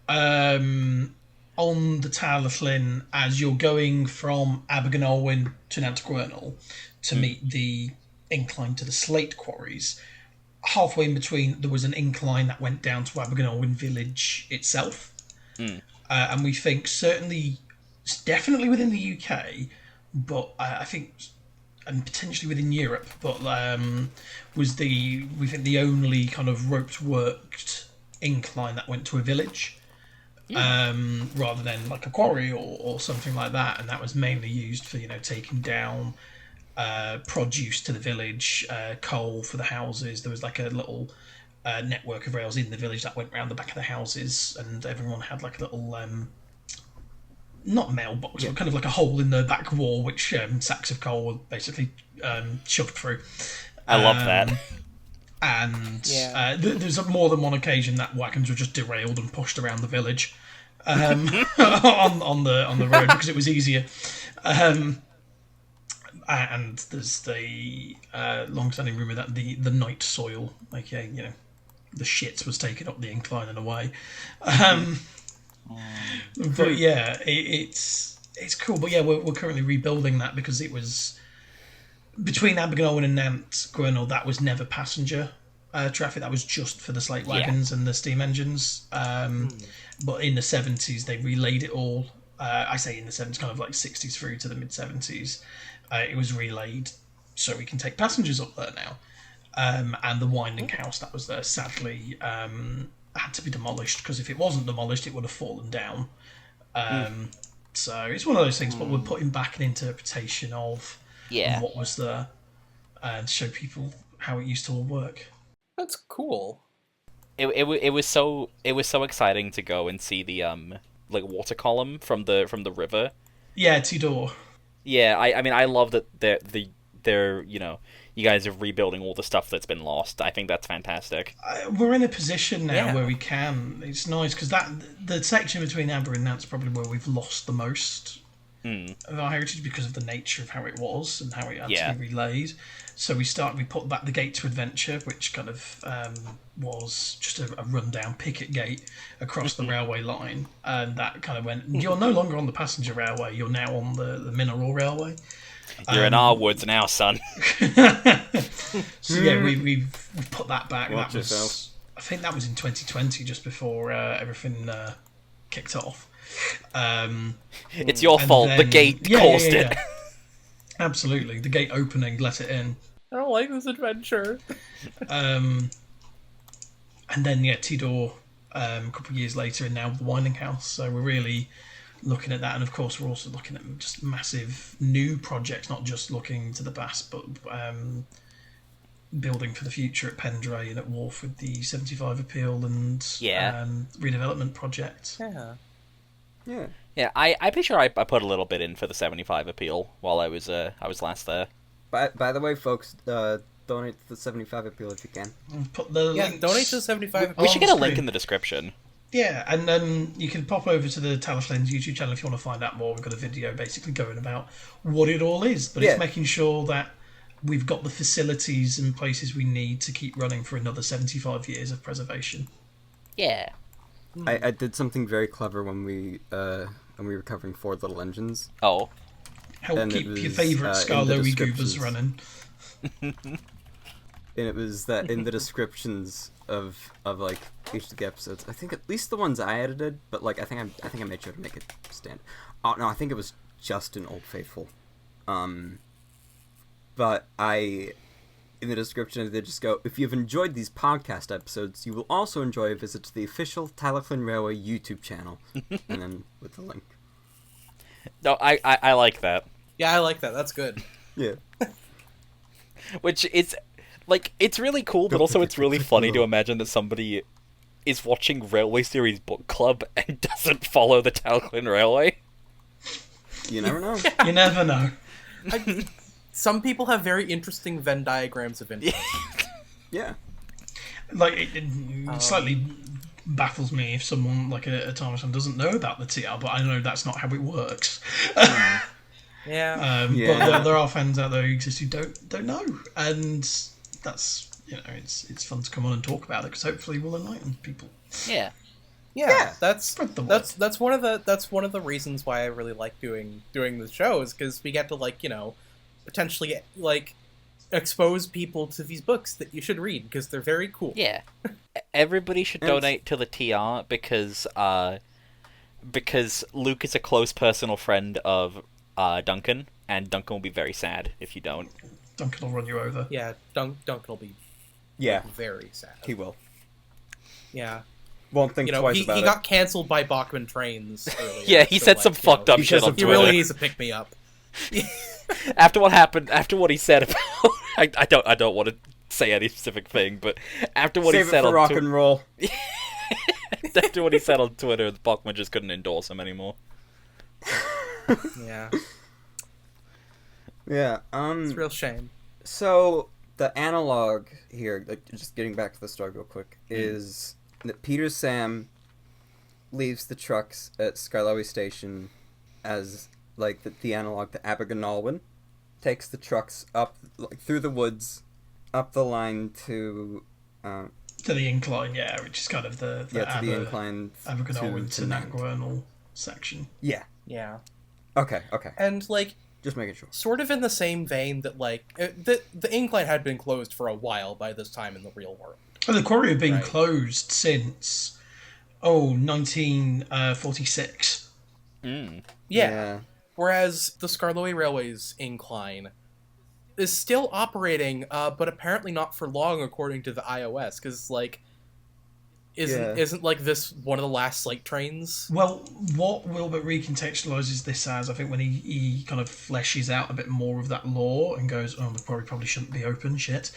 on the Talyllyn, as you're going from Abergynolwyn to Nant Gwernol to meet the incline to the slate quarries, halfway in between there was an incline that went down to Abergynolwyn village itself. And we think it's definitely within the UK, but I think, and potentially within Europe, but we think the only kind of roped worked incline that went to a village. Rather than a quarry or something like that, and that was mainly used for taking down produce to the village, coal for the houses. There was a little network of rails in the village that went round the back of the houses, and everyone had a little not mailbox, but kind of a hole in the back wall, which sacks of coal were basically shoved through. I love that. And there's more than one occasion that wagons were just derailed and pushed around the village on the road because it was easier. And there's the long-standing rumour that the night soil, the shit, was taken up the incline and away. But yeah, it's cool. But yeah, we're currently rebuilding that because it was between Abergynolwyn and Nant Gwernol. That was never passenger traffic. That was just for the slate wagons and the steam engines. But in the 70s, they relayed it all. I say in the 70s, kind of 60s through to the mid 70s. It was relayed so we can take passengers up there now. And the winding house that was there, sadly, had to be demolished because if it wasn't demolished, it would have fallen down. So it's one of those things, but we're putting back an interpretation of what was there and show people how it used to all work. That's cool. It was so exciting to go and see the water column from the river. Yeah, Sodor. Yeah, I mean I love that they're you guys are rebuilding all the stuff that's been lost. I think that's fantastic. We're in a position now where we can. It's nice because the section between Aber and Nant's probably where we've lost the most of our heritage because of the nature of how it was and how it had to be relayed. So we put back the gate to adventure, which kind of was just a rundown picket gate across the railway line, and that kind of went. You're no longer on the passenger railway. You're now on the mineral railway. You're in our woods now, son. So yeah, we've put that back. Watch that was, yourself. I think that was in 2020, just before everything kicked off. It's your fault. The gate caused it. Absolutely, the gate opening let it in. I don't like this adventure. And then Tidor, a couple of years later, and now the Winding House. So we're really looking at that, and of course we're also looking at just massive new projects, not just looking to the past, but building for the future at Pendray and at Wharf with the 75 appeal and redevelopment project. Yeah, I'm pretty sure I put a little bit in for the 75 appeal while I was last there. By the way, folks, donate to the 75 appeal if you can. Put the links. Donate to the 75 We should get a screen. link in the description. Yeah, and then you can pop over to the Talyllyn's YouTube channel if you want to find out more. We've got a video basically going about what it all is, but it's making sure that we've got the facilities and places we need to keep running for another 75 years of preservation. Yeah. I did something very clever when we were covering Four Little Engines. Oh. Help And it keep your was, favourite in the Skarloey descriptions. goobers running. And it was that in the descriptions of like each of the episodes, I think at least the ones I edited, but like I think I made sure to make it stand. Oh no, I think it was just an Old Faithful. But in the description they just go, if you've enjoyed these podcast episodes, you will also enjoy a visit to the official Talyllyn Railway YouTube channel, and then with the link. No, I like that. Yeah, I like that. That's good. Yeah. Which is, like, it's really cool, but also it's really funny to imagine that somebody is watching Railway Series Book Club and doesn't follow the Talyllyn Railway. You never know. You never know. Some people have very interesting Venn diagrams of interest. Yeah. Like, it slightly baffles me if someone like a Thomason doesn't know about the TR, but I know that's not how it works. Yeah. But there are fans out there who exist who don't know, and that's, you know, it's fun to come on and talk about it because hopefully we'll enlighten people. Yeah. Yeah, that's Spread the word. that's one of the reasons why I really like doing the show, is because we get to, like, you know, potentially, like, expose people to these books that you should read because they're very cool. Yeah. Everybody should donate to the TR because Luke is a close personal friend of Duncan, and Duncan will be very sad if you don't. Duncan will run you over. Yeah, Duncan will be Yeah. very sad. He will. Yeah. Won't think You know, twice he about it. got cancelled by Bachman Trains earlier. Yeah, he so, said like, some you fucked know, up he shit said on some- He Twitter. really needs to pick me up. After what happened, after what he said about, I don't want to say any specific thing, but after what Save he it said for on rock and roll. after what he said on Twitter, Bachman just couldn't endorse him anymore. Yeah, Yeah. it's a real shame. So the analog here, like, just getting back to the story real quick, is that Peter Sam leaves the trucks at Skarloey Station as like the analog to Abergynolwyn, takes the trucks up, like, through the woods, up the line to To the incline, yeah, which is kind of the to the incline Abergynolwyn to Nant. Nantgwernal section. Yeah. Yeah, Okay. and, like, Just making sure. sort of in the same vein that, like, the incline had been closed for a while by this time in the real world. Well, the quarry had been Right. closed since 1946. Yeah. Whereas the Skarloey Railway's incline is still operating, but apparently not for long, according to the iOS, because, like, isn't like this one of the last slate trains? Well, what Wilbert recontextualizes this as, I think, when he kind of fleshes out a bit more of that lore and goes, oh, the quarry probably shouldn't be open, shit,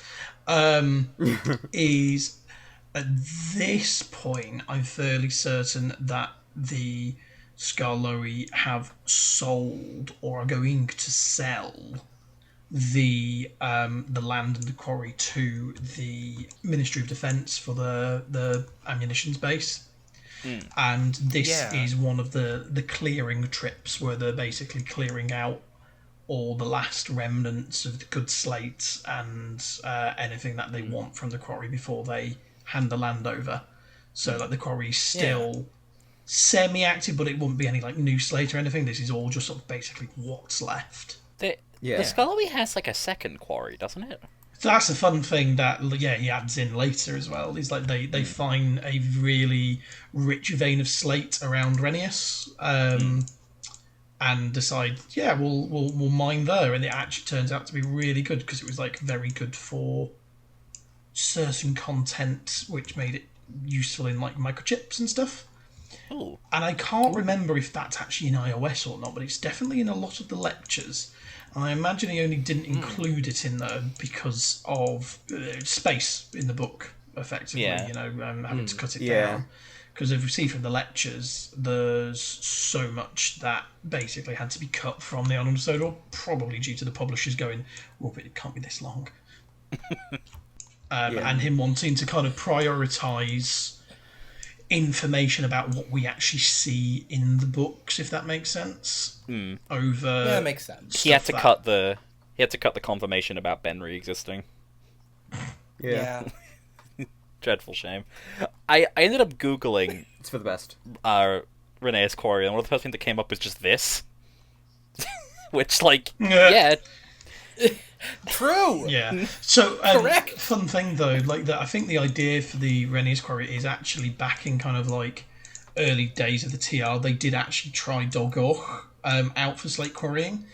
is at this point, I'm fairly certain that the Skarloey have sold or are going to sell the land and the quarry to the Ministry of Defence for the ammunitions base. And this is one of the clearing trips where they're basically clearing out all the last remnants of the good slates and anything that they want from the quarry before they hand the land over. So, like, the quarry's still semi-active, but it wouldn't be any, like, new slate or anything. This is all just sort of basically what's left. The Skarloey has, like, a second quarry, doesn't it? So that's a fun thing that, he adds in later as well. Is like they find a really rich vein of slate around Renius, and decide, we'll mine there, and it actually turns out to be really good because it was, like, very good for certain content, which made it useful in, like, microchips and stuff. Ooh. And I can't remember if that's actually in iOS or not, but it's definitely in a lot of the lectures. And I imagine he only didn't include it in there because of space in the book, effectively, having to cut it down. Because if you see from the lectures, there's so much that basically had to be cut from the Island of Sodor, probably due to the publishers going, well, but it can't be this long. And him wanting to kind of prioritise information about what we actually see in the books, if that makes sense. Over Yeah, that makes sense. He had to cut the confirmation about Ben re-existing. Yeah. Dreadful shame. I ended up Googling It's for the best. Renee's Quarry, and one of the first things that came up was just this. Which, like, Yeah. yeah. True. Yeah. So, Correct. fun thing though, like I think the idea for the Renee's Quarry is actually back in kind of like early days of the TR. They did actually try Dogor out for slate quarrying.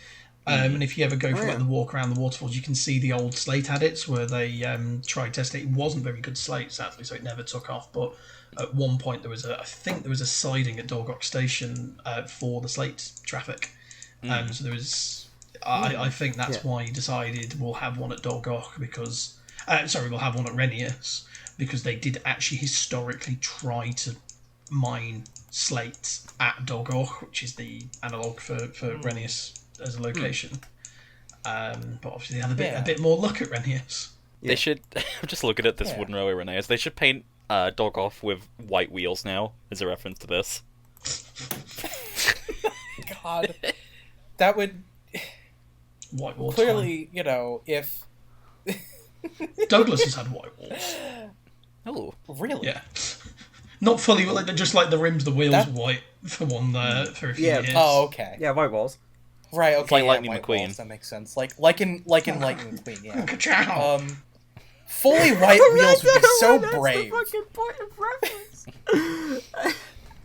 And if you ever go for like the walk around the waterfalls, you can see the old slate adits where they tried to test it. It wasn't very good slate, sadly, so it never took off. But at one point, I think there was a siding at Dorgoch Station for the slate traffic. So there was. I think that's why he decided we'll have one at Dorgoch because. We'll have one at Renius because they did actually historically try to mine slate at Dorgoch, which is the analogue for Renius as a location. But obviously they had a bit more luck at Renius. They should... I'm just looking at this wooden railway Renee's. They should paint Doggoff with white wheels now, as a reference to this. God. That would... White wall Clearly, you know, if... Douglas has had white walls. Oh. Really? Yeah. Not fully, but like, just like the rims, the wheels were white for for a few years. Oh, okay. Yeah, white walls. Right, okay. like Lightning White McQueen. Walls, that makes sense. Like in Lightning McQueen, yeah. Ka-chow! Fully white wheels would be so brave.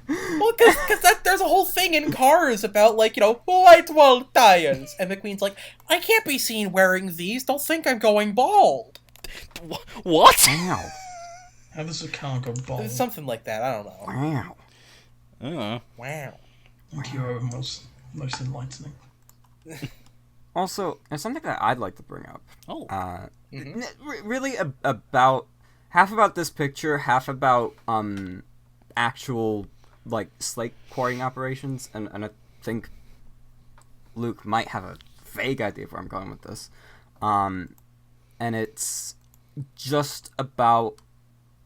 Well, because there's a whole thing in Cars about, like, you know, white wall tires. And McQueen's like, I can't be seen wearing these. They'll think I'm going bald. What? Wow. How does a car go bald? Something like that. I don't know. Wow. Wow. You're most enlightening. Also, there's something that I'd like to bring up. Oh. Really about half about this picture, half about actual like slate quarrying operations, and I think Luke might have a vague idea of where I'm going with this. And it's just about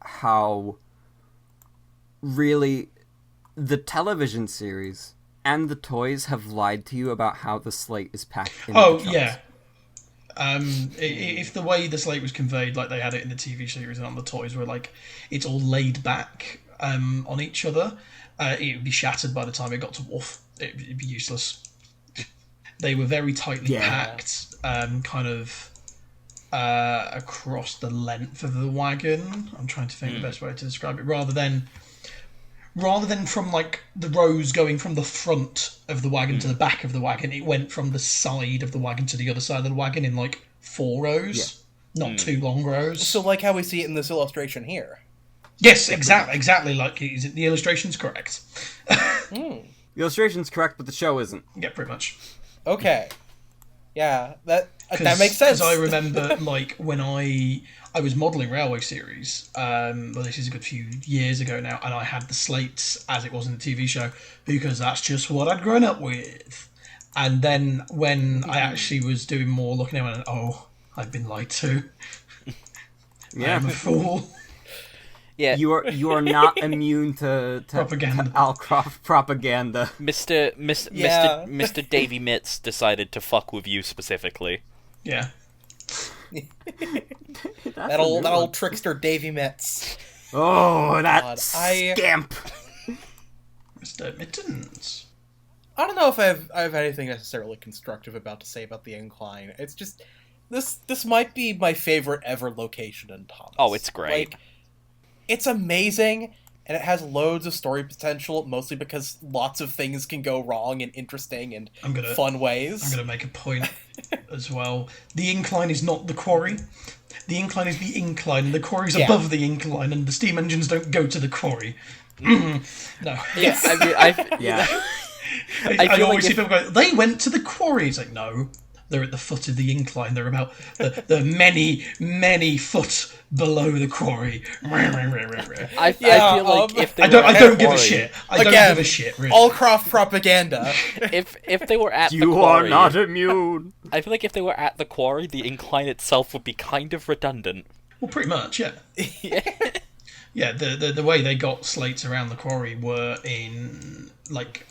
how really the television series and the toys have lied to you about how the slate is packed in the chunks. Yeah. If the way the slate was conveyed, like they had it in the TV series and on the toys, were like it's all laid back on each other, it would be shattered by the time it got to Wolf. It'd be useless. They were very tightly packed, kind of across the length of the wagon. I'm trying to think the best way to describe it, rather than from like the rows going from the front of the wagon to the back of the wagon, it went from the side of the wagon to the other side of the wagon in like 4 rows, not 2 long rows. So like how we see it in this illustration here. Yes, exactly. Like the illustration's correct. The illustration's correct, but the show isn't. Yeah, pretty much. Okay. Yeah, that makes sense. Because I remember, like, when I was modelling Railway series, well, this is a good few years ago now, and I had the slates as it was in the TV show, because that's just what I'd grown up with. And then when I actually was doing more looking at it, I went, oh, I've been lied to. I'm a fool. Yeah. You are not immune to Propaganda. To Alcroft propaganda. Mr. Davy Mitts decided to fuck with you specifically. Yeah. that old trickster Davy Mitts. Oh, that God, scamp. Mr. Mittens. I don't know if I have anything necessarily constructive to say about the incline. It's just this might be my favorite ever location in Thomas. Oh, it's great. Like, it's amazing, and it has loads of story potential, mostly because lots of things can go wrong in interesting and fun ways. I'm going to make a point as well. The incline is not the quarry. The incline is the incline, and the quarry's above the incline, and the steam engines don't go to the quarry. No. Yes. I always see people go, they went to the quarry. It's like, no. They're at the foot of the incline. They're about the many, many foot below the quarry. I feel like if they I don't give a shit. I don't give a shit, really. Allcroft propaganda. if they were at the You quarry, are not immune. I feel like if they were at the quarry, the incline itself would be kind of redundant. Well, pretty much, yeah. Yeah. Yeah, the way they got slates around the quarry were in, like,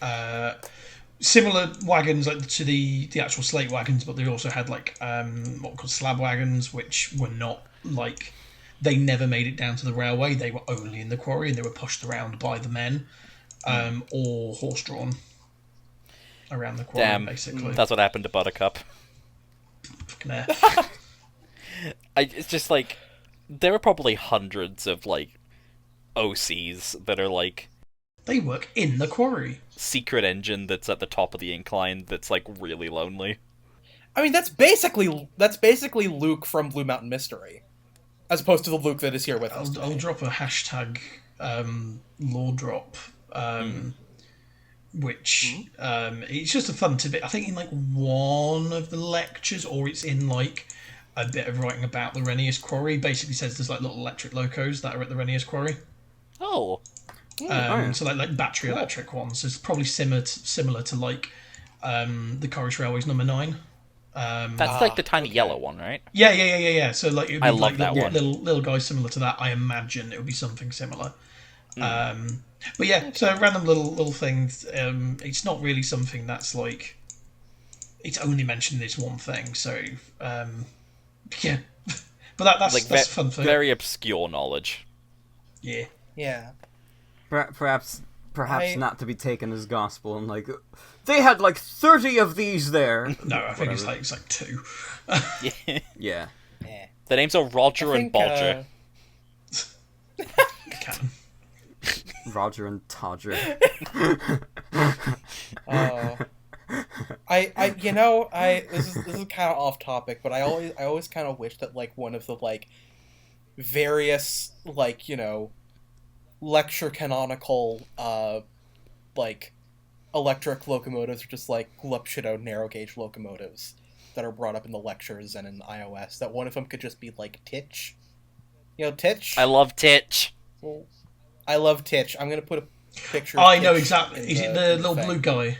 similar wagons like to the actual slate wagons, but they also had like what were called slab wagons, which were not like they never made it down to the railway. They were only in the quarry, and they were pushed around by the men, or horse-drawn around the quarry, Damn, basically. that's what happened to Buttercup. Fucking F. It's just like, there are probably hundreds of, like, OCs that are, like, They work in the quarry. secret engine that's at the top of the incline that's, like, really lonely. I mean, that's basically Luke from Blue Mountain Mystery, as opposed to the Luke that is here with us. I'll drop a hashtag lore drop, which it's just a fun tidbit. I think in like one of the lectures, or it's in like a bit of writing about the Renius Quarry, basically says there's like little electric locos that are at the Renius Quarry. Oh. So like battery electric ones. It's probably similar to like the Quarry Railway's number 9. That's like the tiny yellow one, right? Yeah. So like it'd be I love like that one. little guys similar to that. I imagine it would be something similar. But yeah, so random little things. It's not really something that's like it's only mentioned this one thing. So yeah, but that's Like, that's a fun thing. very obscure knowledge. Yeah. Yeah. Perhaps I- not to be taken as gospel, and like they had like 30 of these there. No, I think it's like 2. Yeah. The names are Roger I and think, Bodger. Canon. Roger and Todger. This is kind of off topic, but I always kind of wish that like one of the like various like lecture canonical like electric locomotives are just like Glupshido narrow gauge locomotives that are brought up in the lectures and in iOS. That one of them could just be like Titch. Titch. I love Titch. I love Titch. I'm gonna put a picture. I of know Titch exactly. in Is it the little thing. blue guy?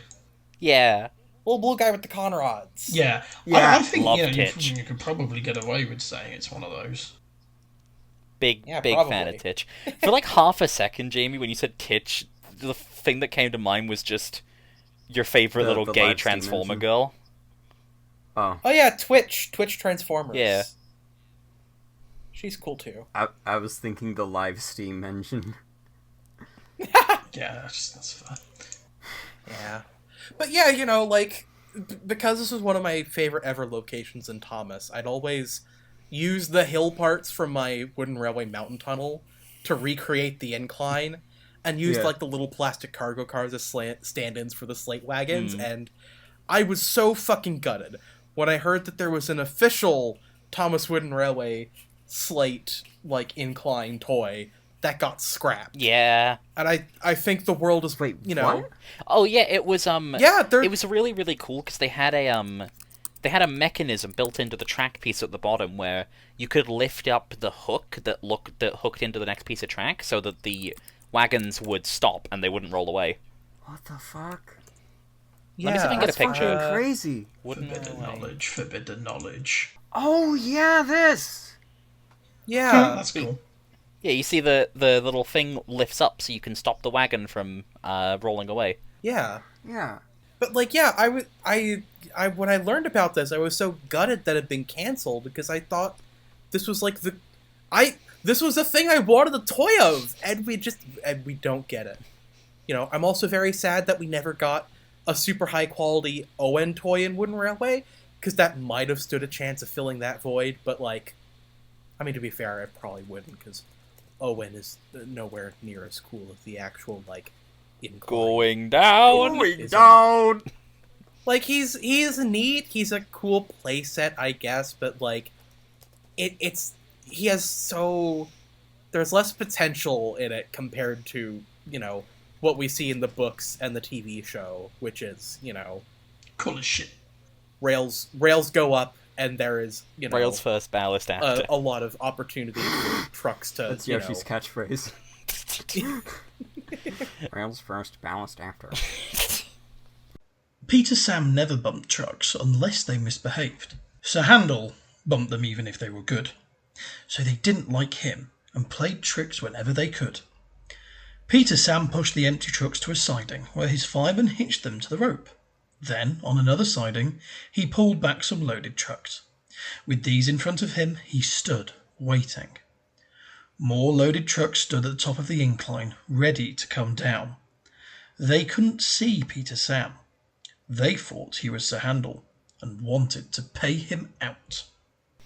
Yeah. Little blue guy with the con rods. Yeah. Yeah. I think Love you Titch. you could probably get away with saying it's one of those. Big Yeah, fan probably. of Titch. For like half a second, Jamie, when you said Titch, the thing that came to mind was just your favorite little the gay live steam Transformer engine. girl. Oh, Oh yeah, Twitch Transformers. Yeah. She's cool too. I was thinking the live steam engine. Yeah, that's fair. Yeah. But yeah, because this was one of my favorite ever locations in Thomas, I'd always use the hill parts from my wooden railway mountain tunnel to recreate the incline, and used Yeah. like the little plastic cargo cars as stand-ins for the slate wagons, and I was so fucking gutted when I heard that there was an official Thomas Wooden Railway slate like incline toy that got scrapped. Yeah. And I think the world is Wait, you know what? Oh yeah, it was yeah, it was really, really cool because they had a mechanism built into the track piece at the bottom where you could lift up the hook that hooked into the next piece of track so that the wagons would stop and they wouldn't roll away. What the fuck? Let me see if I can get a That's fucking picture. crazy. Wouldn't Forbidden knowledge. Oh yeah, this. Yeah. That's cool. Yeah, you see the little thing lifts up so you can stop the wagon from rolling away. Yeah. Yeah. But like, yeah, I when I learned about this, I was so gutted that it had been canceled because I thought this was like this was a thing I wanted a toy of, and we don't get it. I'm also very sad that we never got a super high quality Owen toy in Wooden Railway, because that might have stood a chance of filling that void. But like, I mean, to be fair, I probably wouldn't, because Owen is nowhere near as cool as the actual like incline. Going down. Going down. Like he's neat. He's a cool playset, I guess, but like, there's less potential in it compared to what we see in the books and the TV show, which is Cool as shit. rails go up and there is Rails first, ballast after. a lot of opportunity for trucks to That's Yoshi's catchphrase. Rails first, ballast after. Peter Sam never bumped trucks unless they misbehaved. Sir Handel bumped them even if they were good. So they didn't like him and played tricks whenever they could. Peter Sam pushed the empty trucks to a siding where his fireman hitched them to the rope. Then, on another siding, he pulled back some loaded trucks. With these in front of him, he stood, waiting. More loaded trucks stood at the top of the incline, ready to come down. They couldn't see Peter Sam. They thought he was Sir Handel and wanted to pay him out.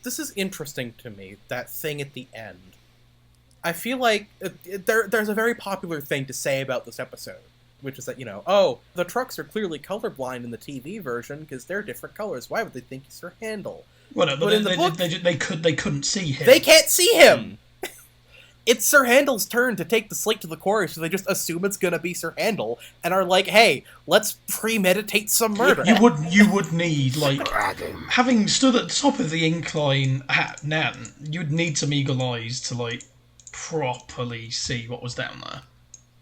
This is interesting to me, that thing at the end. I feel like there's a very popular thing to say about this episode, which is that, oh, the trucks are clearly colorblind in the TV version because they're different colors. Why would they think he's Sir Handel? Well, no, but in the book, they couldn't see him. They can't see him! It's Sir Handel's turn to take the slate to the quarry, so they just assume it's gonna be Sir Handel, and are like, hey, let's premeditate some murder. You would need, like, having stood at the top of the incline at Nan, you'd need some eagle eyes to, like, properly see what was down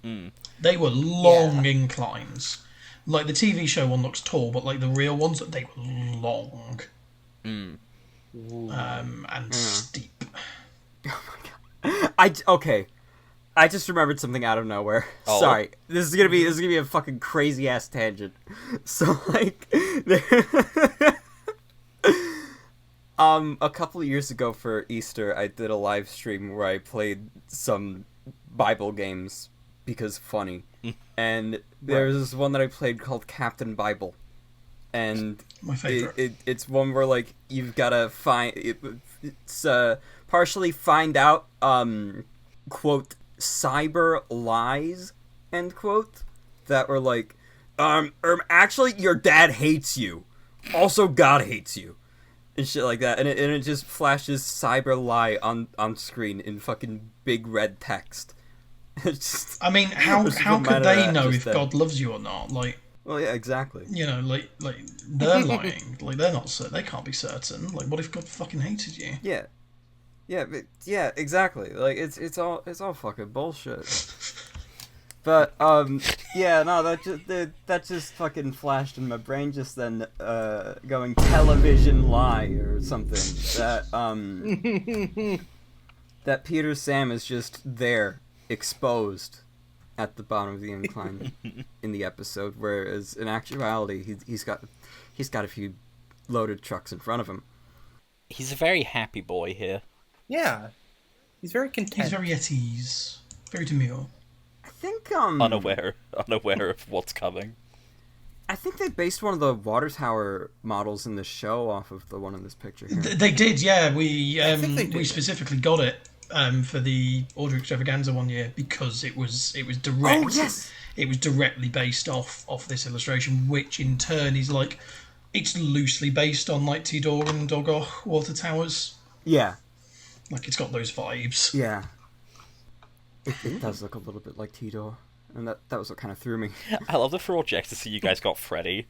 there. They were long inclines. Like, the TV show one looks tall, but, like, the real ones, they were long. And steep. Okay. I just remembered something out of nowhere. Oh. Sorry. This is gonna be a fucking crazy ass tangent. So like a couple of years ago for Easter I did a live stream where I played some Bible games because funny. And there was this one that I played called Captain Bible. And my favorite. It's one where like you've gotta find it's partially find out quote cyber lies end quote that were like actually your dad hates you, also God hates you, and shit like that, and it just flashes cyber lie on screen in fucking big red text. Just, I mean, how could they know if God loves you or not? Like, well, yeah, exactly. Like they're lying. Like they're not. They can't be certain. Like, what if God fucking hated you? Yeah, exactly. Like it's all fucking bullshit. But yeah, no, that just fucking flashed in my brain just then, going television lie or something that that Peter Sam is just there, exposed at the bottom of the incline in the episode, whereas in actuality he's got a few loaded trucks in front of him. He's a very happy boy here. Yeah. He's very content. He's very at ease. Very demure. I think Unaware of what's coming. I think they based one of the water tower models in the show off of the one in this picture here. They did, yeah. I think they did. We specifically got it for the Order Extravaganza one year because it was direct. Oh yes. It was directly based off this illustration, which in turn is like it's loosely based on like Tidor and Dogoch water towers. Yeah. Like it's got those vibes. Yeah. It does look a little bit like Tidor, and that was what kind of threw me. I love the project to see you guys got Freddy.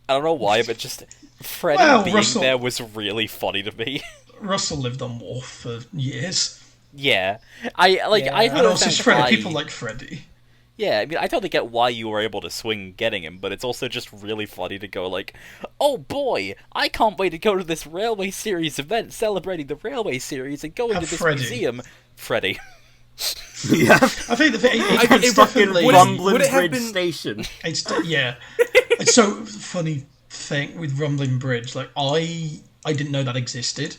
I don't know why, but just Freddy being Russell, there was really funny to me. Russell lived on Wharf for years. Yeah. I And don't also understand Freddy. why... People like Freddy. Yeah, I mean, I totally get why you were able to swing getting him, but it's also just really funny to go like, oh boy, I can't wait to go to this Railway Series event celebrating the Railway Series and go into this Freddy. museum. Freddy. Yeah. I think It's fucking Rumbling Bridge Station. It's so funny thing with Rumbling Bridge. Like I didn't know that existed.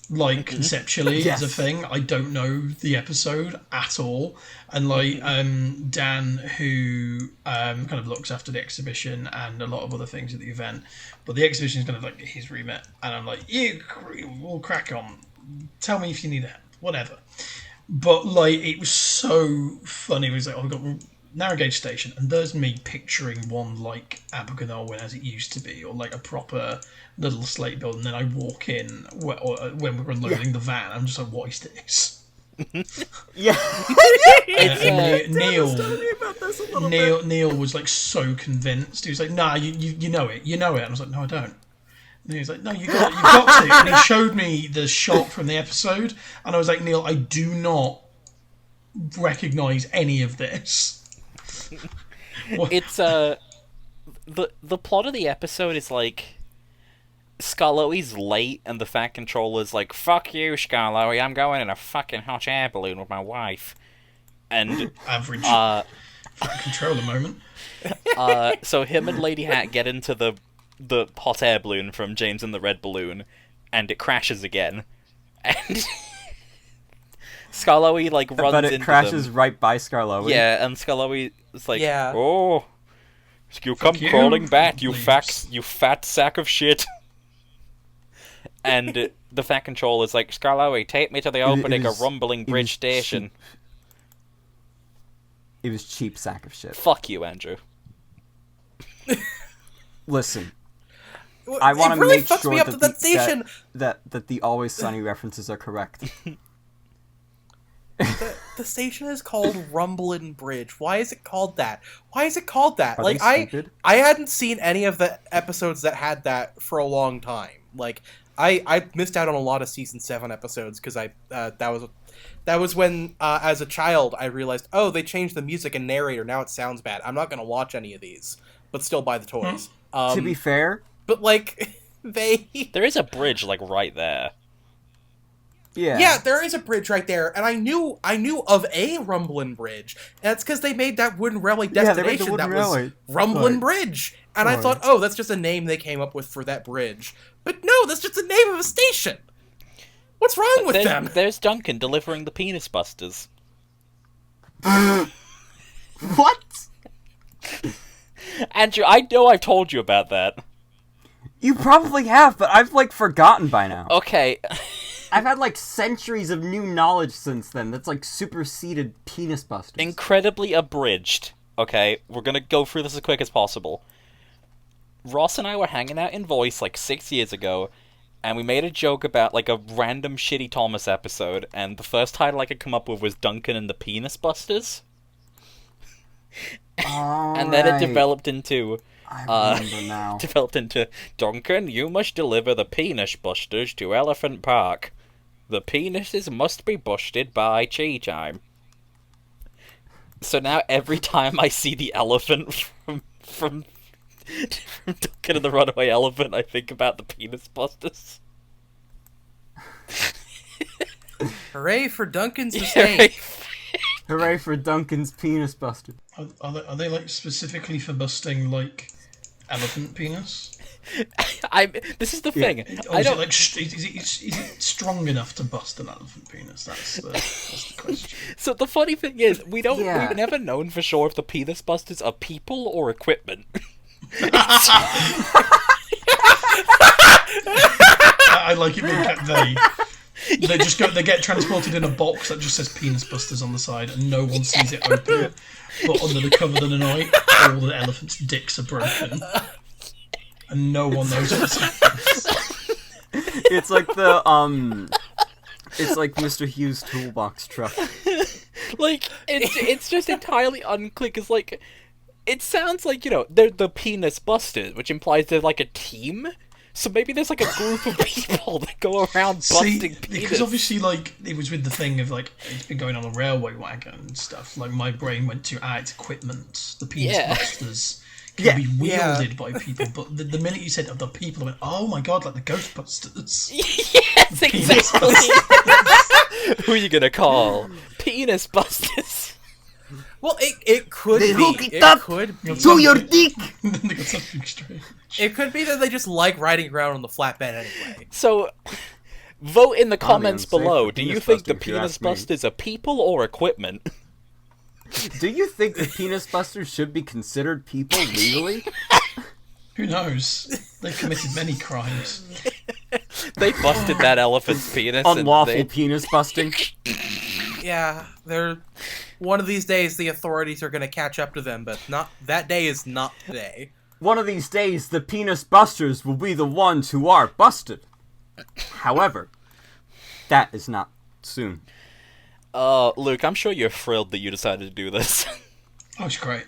Like conceptually Yes. as a thing, I don't know the episode at all. And like Dan, who kind of looks after the exhibition and a lot of other things at the event, but the exhibition is kind of like his remit. And I'm like, we'll crack on. Tell me if you need help, whatever. But like, it was so funny. It was like, oh, we've got narrow gauge station, and there's me picturing one like Abergynolwyn as it used to be, or like a proper little slate building. And then I walk in when we're unloading the van. I'm just like, what is this? Yeah. Neil was like so convinced. He was like, "Nah, you know it, And I was like, "No, I don't." And he was like, "No, you've got to." And he showed me the shot from the episode, and I was like, "Neil, I do not recognize any of this." It's the plot of the episode is like Skarloey's late and the Fat Controller's like, fuck you, Skarloey, I'm going in a fucking hot air balloon with my wife. And average Fat Controller moment. So him and Lady Hat get into the hot air balloon from James and the Red Balloon, and it crashes again. And Skarloey like runs But it into crashes them. right by Skarloey. Yeah, and Skarloey is like, Yeah. "Oh, you come you, crawling back, you leaves." fat sack of shit." And the Fat Control is like, "Skarloey, take me to the opening of Rumbling Bridge Station." It was cheap sack of shit. Fuck you, Andrew. Listen, I want to really make fucks sure me up that, that station. that the Always Sunny references are correct. The station is called Rumblin' Bridge. Why is it called that? Why is it called that? Are Like they stupid? I hadn't seen any of the episodes that had that for a long time. Like I missed out on a lot of season 7 episodes because that was when as a child I realized, oh, they changed the music and narrator, now it sounds bad. I'm not gonna watch any of these, but still buy the toys. To be fair, But like There is a bridge like right there. Yeah, there is a bridge right there, and I knew of a Rumblin' Bridge. And that's because they made that wooden railway Yeah, they made the destination wooden that railway. was Rumblin' Right. Bridge. And I Right. thought, oh, that's just a name they came up with for that bridge. But no, that's just the name of a station. What's wrong with them? There's Duncan delivering the penis busters. what? Andrew, I know I've told you about that. You probably have, but I've like forgotten by now. Okay. I've had like centuries of new knowledge since then that's like superseded penis busters. Incredibly abridged. Okay, we're gonna go through this as quick as possible. Ross and I were hanging out in Voice like 6 years ago, and we made a joke about like a random Shitty Thomas episode, and the first title I could come up with was Duncan and the Penis Busters. And then it developed into I remember now. Duncan, you must deliver the penis busters to Elephant Park. The penises must be busted by tea time. So now every time I see the elephant from Duncan and the Runaway Elephant, I think about the penis busters. Hooray for Duncan's mistake. Hooray for Duncan's penis buster. Are they like specifically for busting like elephant penis? This is the thing. Or I is it don't. like is it strong enough to bust an elephant penis? That's the question. So the funny thing is, we've Yeah. never known for sure if the penis busters are people or equipment. I like it being kept vague. They get transported in a box that just says penis busters on the side, and no one sees it open. But under the cover of the night, all the elephants' dicks are broken, and no one knows what's happening. It's like it's like Mr. Hughes' toolbox truck. Like, it's just entirely unclear, because, like, it sounds like, they're the penis busters, which implies they're like a team. So maybe there's like a group of people that go around busting penis. Because obviously, like, it was with the thing of, like, it's been going on a railway wagon and stuff. Like, my brain went to, it's equipment. The penis busters can be wielded by people. But the minute you said the people, I went, oh my god, like the Ghostbusters. Yes, exactly. Who are you gonna call? Penis busters. Well, it could They be. hook it It up could be. to your dick! They got something strange. It could be that they just like riding around on the flatbed anyway. So, vote in the comments unsafe below. for Do you penis think the busting, if you penis ask me. busters are people or equipment? Do you think the penis busters should be considered people legally? Who knows? They've committed many crimes. They busted that elephant's penis. Unlawful and penis busting? Yeah, they're one of these days the authorities are going to catch up to them, but not that day is not today. One of these days, the penis busters will be the ones who are busted. However, that is not soon. Luke, I'm sure you're thrilled that you decided to do this. Oh, it's great.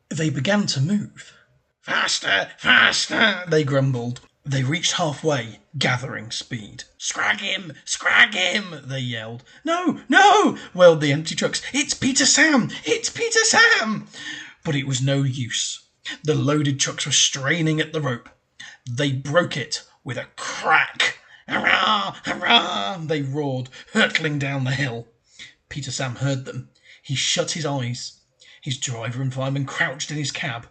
They began to move. Faster, faster, they grumbled. They reached halfway, gathering speed. Scrag him, they yelled. No, no, wailed the empty trucks. It's Peter Sam, it's Peter Sam. But it was no use. The loaded trucks were straining at the rope. They broke it with a crack. Hurrah, hurrah, they roared, hurtling down the hill. Peter Sam heard them. He shut his eyes. His driver and fireman crouched in his cab.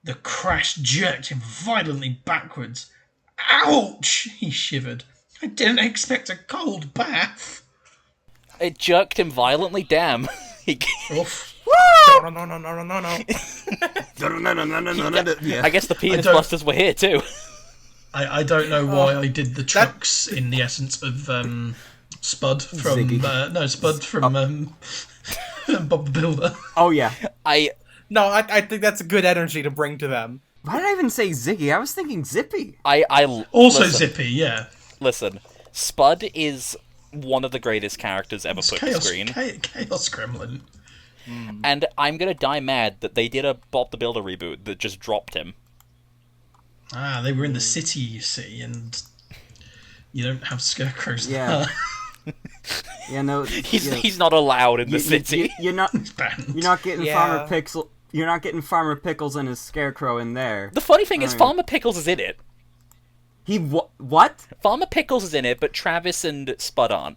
The crash jerked him violently backwards. Ouch! He shivered. I didn't expect a cold bath. It jerked him violently, damn. Oof. No. Yeah. I guess the penis busters were here too. I don't know why I did the trucks in the essence of Spud from Spud from Bob the Builder. Oh yeah. I think that's a good energy to bring to them. Why did I even say Ziggy? I was thinking Zippy. Also listen, Zippy, yeah. Listen, Spud is one of the greatest characters ever put to screen. Chaos Gremlin. And I'm gonna die mad that they did a Bob the Builder reboot that just dropped him. Ah, they were in the city, you see, and you don't have scarecrows Yeah. there. Yeah, no. He's not allowed in the city. You're not getting Yeah. Farmer Pixel. You're not getting Farmer Pickles and his scarecrow in there. The funny thing is, Farmer Pickles is in it. What? Farmer Pickles is in it, but Travis and Spud aren't.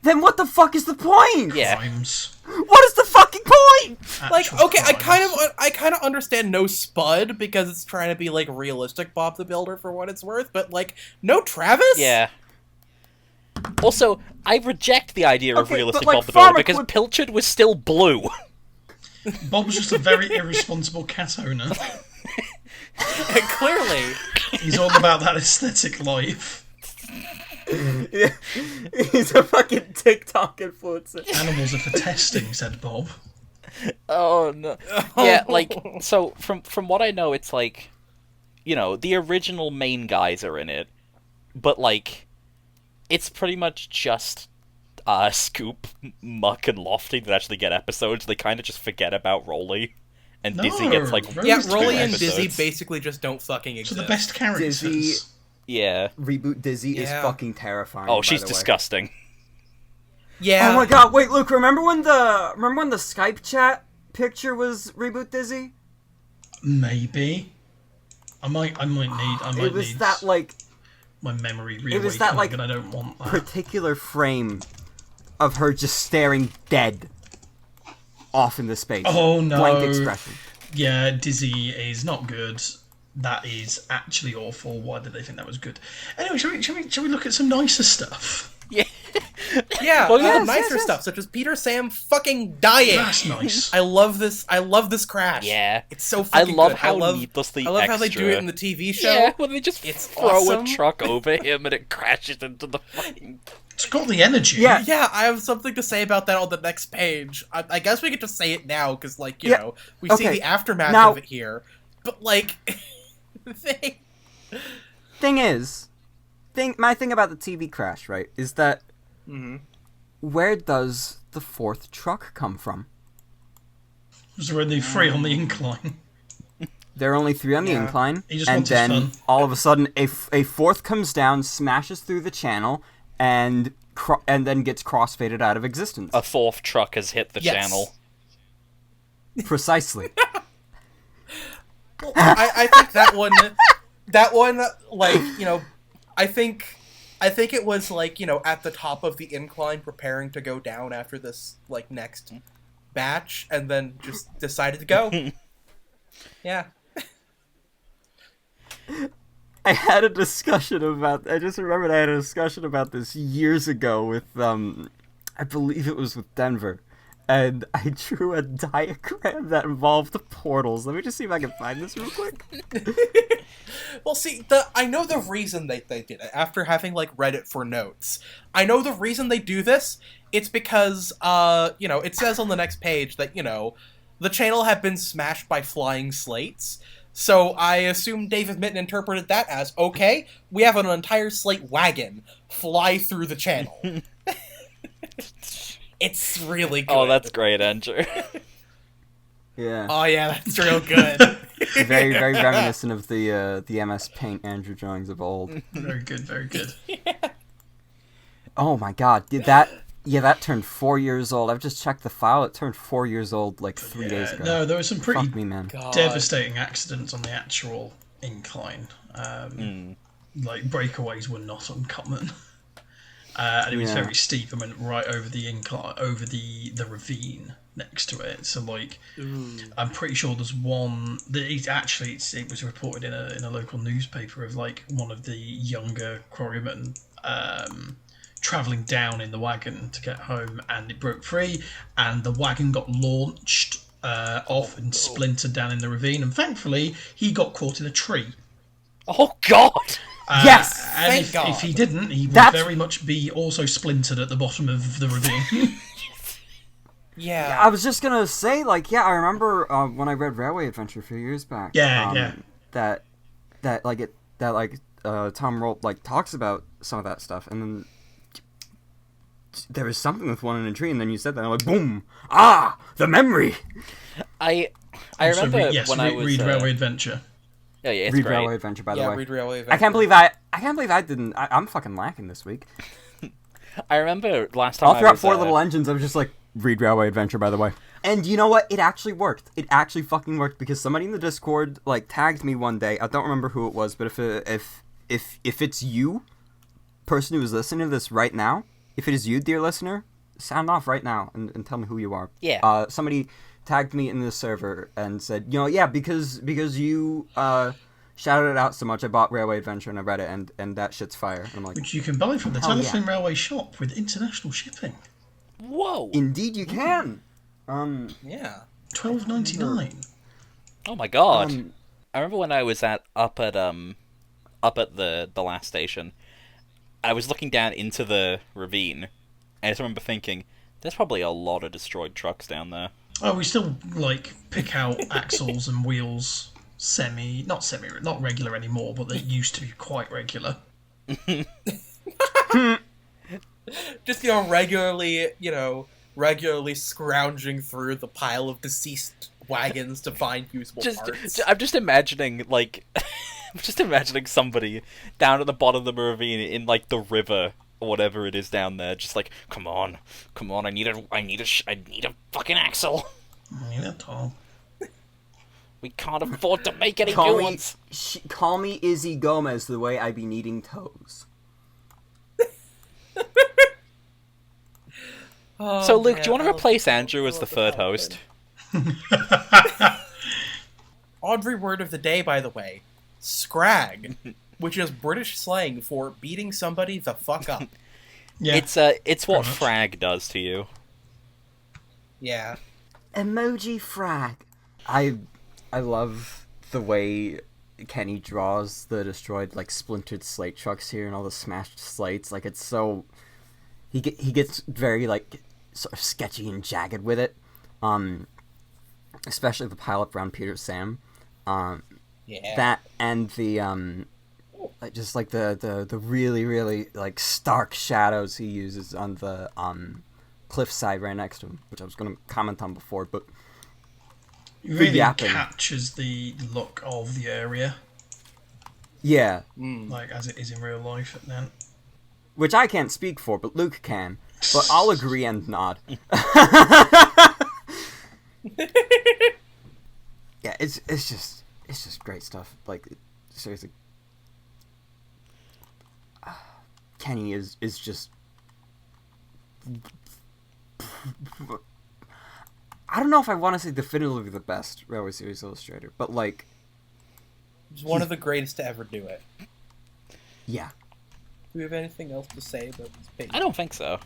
Then what the fuck is the point? Yeah. Crimes. What is the fucking point? Like, Actual okay, crimes. I kind of understand no Spud because it's trying to be like realistic Bob the Builder for what it's worth, but like no Travis. Yeah. Also, I reject the idea of Okay, realistic but, like, Bob the Builder Farmer because Quip- Pilchard was still blue. Bob's just a very irresponsible cat owner. Clearly. He's all about that aesthetic life. Yeah. He's a fucking TikTok influencer. Animals are for testing, said Bob. Oh no. Yeah, like so from what I know, it's like, you know, the original main guys are in it, but like, it's pretty much just Scoop, Muck, and Lofty that actually get episodes. They kind of just forget about Rolly, and Dizzy gets like Yeah, Those two Rolly and episodes. Dizzy basically just don't fucking So exist. the best characters. Dizzy- Yeah. Reboot Dizzy is Yeah. fucking terrifying. Oh, by she's the way. disgusting. Yeah. Oh my god! Wait, Luke. Remember when the Skype chat picture was Reboot Dizzy? Maybe. I might It was need that like my memory it was that, like, and I don't want that. particular frame of her just staring dead off into space. Oh, no. Blank expression. Yeah, Dizzy is not good. That is actually awful. Why did they think that was good? Anyway, shall we look at some nicer stuff? Yeah. Yeah, Well, yeah, yes, nicer stuff such as Peter Sam fucking dying. That's nice. I love this crash. Yeah. It's so I fucking love good. how I love needlessly I love how they extra. do it in the TV show. Yeah, when they just It's throw awesome. a truck over him and it crashes into the fucking... It's got the energy. Yeah. Yeah, I have something to say about that on the next page. I guess we could just say it now because, like, you Yeah, know, we see okay. the aftermath Now- of it here. But like, My thing about the TV crash, right, is that where does the fourth truck come from? There's already 3 on the incline. There are only 3 on the Yeah. incline, He just and wants his then fun. all of a sudden a fourth comes down, smashes through the channel, and then gets crossfaded out of existence. A fourth truck has hit the Yes. channel. Precisely. I think that one, like, you know, I think it was like, you know, at the top of the incline, preparing to go down after this like next batch, and then just decided to go. Yeah. I just remembered I had a discussion about this years ago with, I believe it was with Denver, and I drew a diagram that involved the portals. Let me just see if I can find this real quick. Well, see, I know the reason they did it, after having, like, read it for notes. I know the reason they do this, it's because, you know, it says on the next page that, you know, the channel had been smashed by flying slates, so I assume David Mitton interpreted that as, okay, we have an entire slate wagon fly through the channel. It's really good. Oh, that's great, Andrew. Yeah. Oh, yeah, that's real good. Very, very reminiscent of the MS Paint Andrew drawings of old. Very good, very good. Oh my god, that turned 4 years old. I've just checked the file. It turned 4 years old like 3 days ago. No, there were some pretty Fuck me, man. God. devastating accidents on the actual incline. Like, breakaways were not uncommon. And it was Yeah. very steep and went right over the incline, over the ravine next to it. So, like, I'm pretty sure there's one that it was reported in a local newspaper of, like, one of the younger quarrymen travelling down in the wagon to get home, and it broke free, and the wagon got launched off and splintered down in the ravine, and thankfully he got caught in a tree. Oh God! Yes! And Thank God. if he didn't, he would That's- very much be also splintered at the bottom of the ravine. Yeah. I was just gonna say, like, yeah, I remember when I read Railway Adventure a few years back. Yeah. That Tom Rolt like talks about some of that stuff, and then there was something with one in a tree, and then you said that, and I'm like, boom! Ah, the memory. I Also, remember yes, when I was read Railway Adventure. Yeah, it's Read great. Railway Adventure, by the way. Read Railway I can't believe I didn't. I'm fucking lacking this week. I remember last time All throughout I was, Four Little Engines, I was just like, read Railway Adventure, by the way. And you know what? It actually worked. It actually fucking worked, because somebody in the Discord like tagged me one day. I don't remember who it was, but if it's you, person who is listening to this right now, if it is you, dear listener, sound off right now and tell me who you are. Yeah. Somebody tagged me in the server and said, yeah, because you shouted it out so much, I bought Railway Adventure and I read it, and that shit's fire. And I'm like, Which you can buy from the Hell yeah. Talyllyn Railway shop with international shipping. Whoa! indeed you can. Yeah. $12.99. Oh my God! I remember when I was up at the last station, I was looking down into the ravine, and I just remember thinking, there's probably a lot of destroyed trucks down there. Oh, we still like pick out axles and wheels not regular anymore, but they used to be quite regular. Just, regularly scrounging through the pile of deceased wagons to find usable parts. I'm just imagining, like, I'm just imagining somebody down at the bottom of the ravine in, like, the river or whatever it is down there, just like, come on, I need a fucking axle. That's all. We can't afford to make any new ones. Call me Izzy Gomez the way I be needing toes. So, Luke, do you want to replace Andrew as the third host? Audrey word of the day, by the way. Scrag, which is British slang for beating somebody the fuck up. Yeah. It's what much. frag does to you. Yeah. Emoji frag. I love the way Kenny draws the destroyed, like, splintered slate trucks here and all the smashed slates. Like, it's so... He gets very, like, sort of sketchy and jagged with it. Especially the pile up around Peter Sam. Yeah. That and the just like the really, really, like, stark shadows he uses on the cliffside right next to him, which I was going to comment on before, but It really yapping. captures the look of the area, yeah, like as it is in real life. Then which I can't speak for, but Luke can. But I'll agree and nod. Yeah, it's just great stuff. Like, seriously, Kenny is just. I don't know if I want to say definitively the best Railway Series illustrator, but, like, He's one of the greatest to ever do it. yeah. Do we have anything else to say about this page? I don't think so.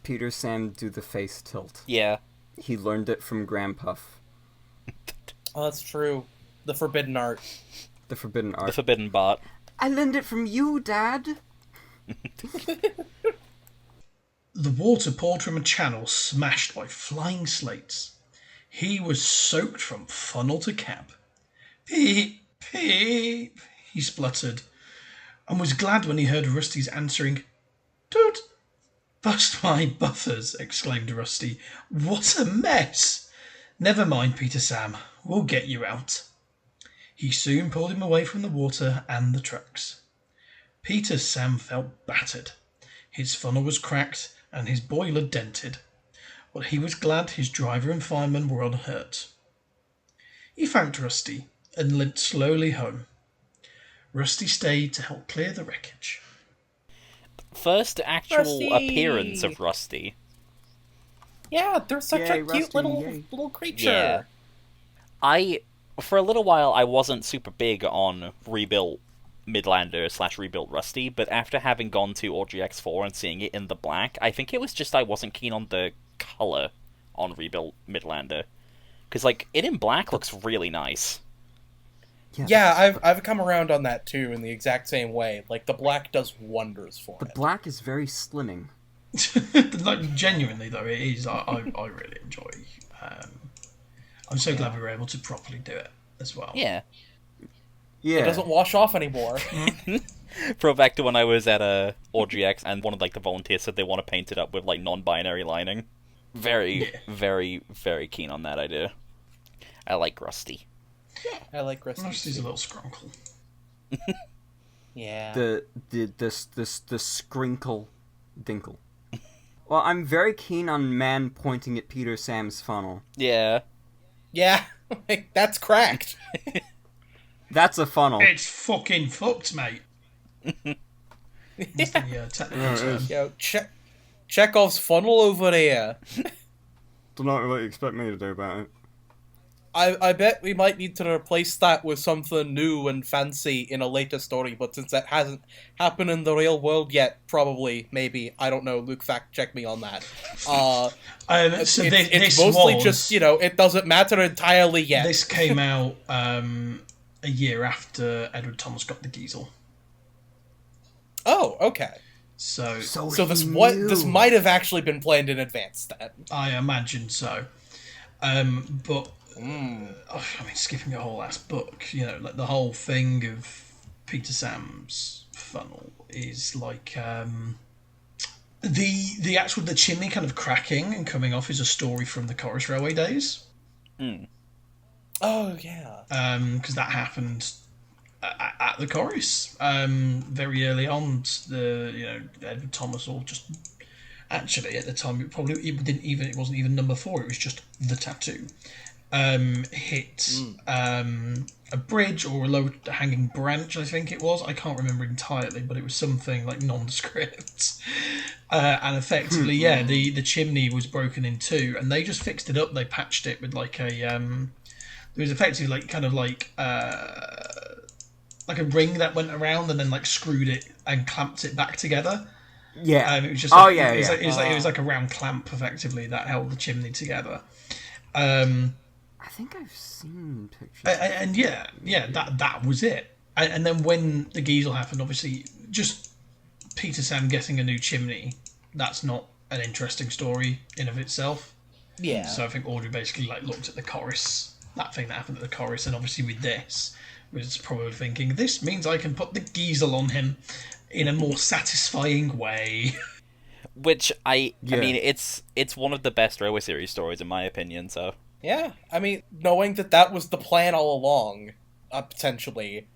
Peter Sam do the face tilt. Yeah. He learned it from Grandpuff. Oh, that's true. The forbidden art. The forbidden The art. forbidden bot. I learned it from you, Dad. the water poured from a channel smashed by flying slates. He was soaked from funnel to cap. Peep, peep, he spluttered, and was glad when he heard Rusty's answering, "Toot." "Bust my buffers," exclaimed Rusty. "What a mess!" "Never mind, Peter Sam. We'll get you out." He soon pulled him away from the water and the trucks. Peter Sam felt battered. His funnel was cracked and his boiler dented, but he was glad his driver and fireman were unhurt. He thanked Rusty and limped slowly home. Rusty stayed to help clear the wreckage. First actual Rusty! appearance of Rusty. Yeah, they're such Yay, a cute Rusty, little yay. little creature. Yeah. For a little while, I wasn't super big on rebuilt Midlander / Rebuilt Rusty, but after having gone to Audrey X4 and seeing it in the black, I think it was just I wasn't keen on the color on Rebuilt Midlander. Because, like, it in black looks really nice. Yeah, I've come around on that too in the exact same way. Like, the black does wonders for The it. black is very slimming. Like, genuinely though, it is. I really enjoy. I'm so glad we were able to properly do it as well. Yeah. Yeah. It doesn't wash off anymore. Throw back to when I was at Audrey X and one of, like, the volunteers said they want to paint it up with, like, non-binary lining. Very, very, very keen on that idea. I like Rusty. I like Rusty. Rusty's a little scrunkle. Yeah. The scrinkle dinkle. Well, I'm very keen on man pointing at Peter Sam's funnel. Yeah. Yeah, like, that's cracked. That's a funnel. It's fucking fucked, mate. That's the technical term. Yo, Chekhov's funnel over here. Don't know what you expect me to do about it. I bet we might need to replace that with something new and fancy in a later story, but since that hasn't happened in the real world yet, probably, maybe, I don't know, Luke, fact check me on that. So It's this mostly was, just, it doesn't matter entirely yet. This came out a year after Edward Thomas got the Giesel. Oh, okay. So this might have actually been planned in advance then. I imagine so. But I mean, skipping a whole ass book, like the whole thing of Peter Sam's funnel is like the chimney kind of cracking and coming off is a story from the Quarry Railway days. Oh yeah. Because that happened at the Quarries very early on. Edward Thomas or just. Actually, at the time, it wasn't even number 4. It was just the tattoo. Hit a bridge or a low-hanging branch, I think it was. I can't remember entirely, but it was something like nondescript. And effectively, the chimney was broken in two, and they just fixed it up. They patched it with like a there was effectively like kind of like a ring that went around and then like screwed it and clamped it back together. Yeah. It was just it was like a round clamp effectively that held the chimney together. I think I've seen pictures. And that was it. And then when the Giesel happened, obviously, just Peter Sam getting a new chimney, that's not an interesting story in of itself. Yeah. So I think Audrey basically like looked at the chorus, that thing that happened at the chorus, and obviously with this, was probably thinking, this means I can put the Giesel on him in a more satisfying way. Which I mean, it's one of the best Railway series stories in my opinion. So yeah, I mean, knowing that was the plan all along, potentially,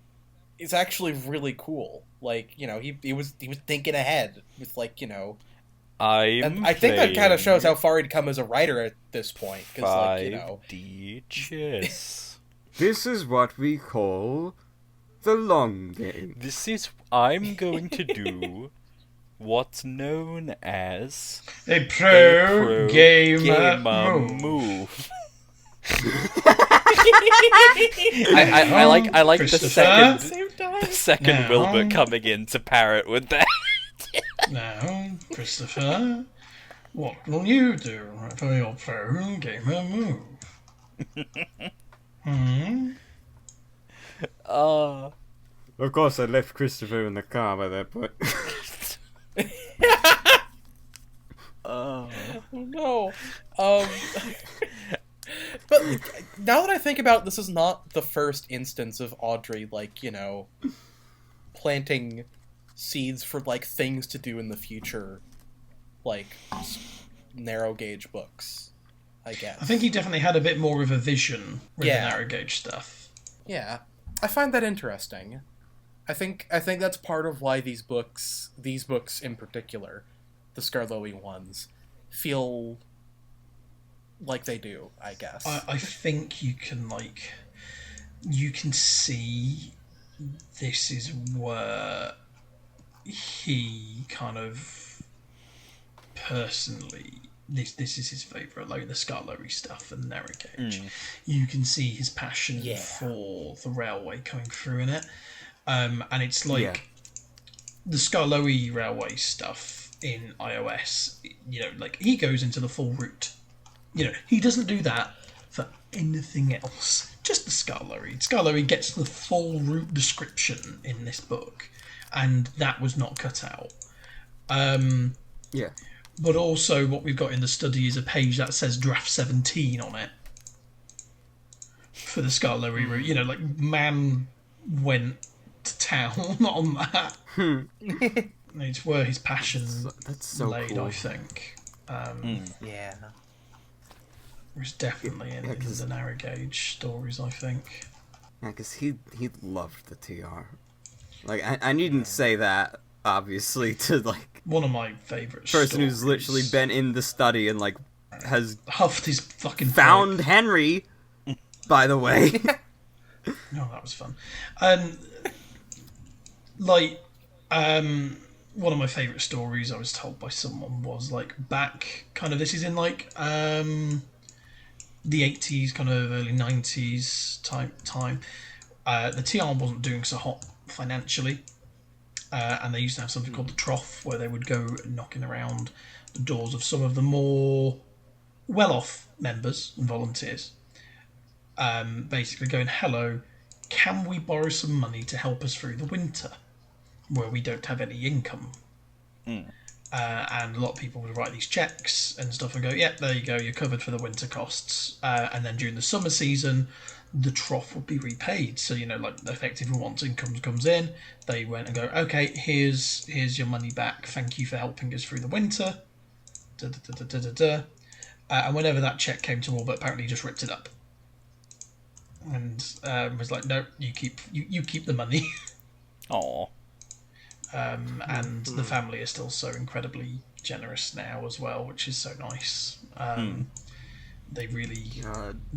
is actually really cool. Like, he was thinking ahead with I think that kind of shows how far he'd come as a writer at this point. Because 5D chess. This is what we call the long game. I'm going to do what's known as a pro gamer move. I like the second Wilbur coming in to parrot with that. Now, Christopher, what will you do for your pro gamer move? Of course, I left Christopher in the car by that point. Oh no. But now that I think about it, this is not the first instance of Audrey, planting seeds for, things to do in the future, narrow gauge books, I guess. I think he definitely had a bit more of a vision with the narrow gauge stuff. Yeah. I find that interesting. I think that's part of why these books in particular, the Skarloey ones, feel like they do, I guess. I think you can see this is where he kind of personally this is his favourite, the Skarloey stuff and narrow gauge. You can see his passion for the railway coming through in it. And it's like the Skarloey Railway stuff in iOS. You know, like he goes into the full route. You know, he doesn't do that for anything else. Just the Skarloey. Skarloey gets the full route description in this book, and that was not cut out. Yeah. But also, what we've got in the study is a page that says draft 17 on it for the Skarloey route. You know, like man went to town on that. It's where his passion That's so laid, cool. I think. Yeah. It's definitely in the narrow gauge stories, I think. Yeah, because he loved the TR. Like, I needn't say that, obviously, to, like, One of my favourite person who's stories. literally been in the study and, like, has huffed his fucking found pipe. Henry, by the way. No, that was fun. And like, one of my favourite stories I was told by someone was like back kind of this is in like the 80s, kind of early 90s time. The TR wasn't doing so hot financially. And they used to have something called the Trough, where they would go knocking around the doors of some of the more well-off members and volunteers, basically going, hello, can we borrow some money to help us through the winter, where we don't have any income? And a lot of people would write these checks and stuff and go, yeah, there you go, you're covered for the winter costs. And then during the summer season, the Trough would be repaid. So, you know, like effectively once income comes in, they went and go, okay, here's your money back. Thank you for helping us through the winter. And whenever that check came to Albert, apparently he just ripped it up. And was like, no, you keep the money. Aw. And the family is still so incredibly generous now as well, which is so nice. They really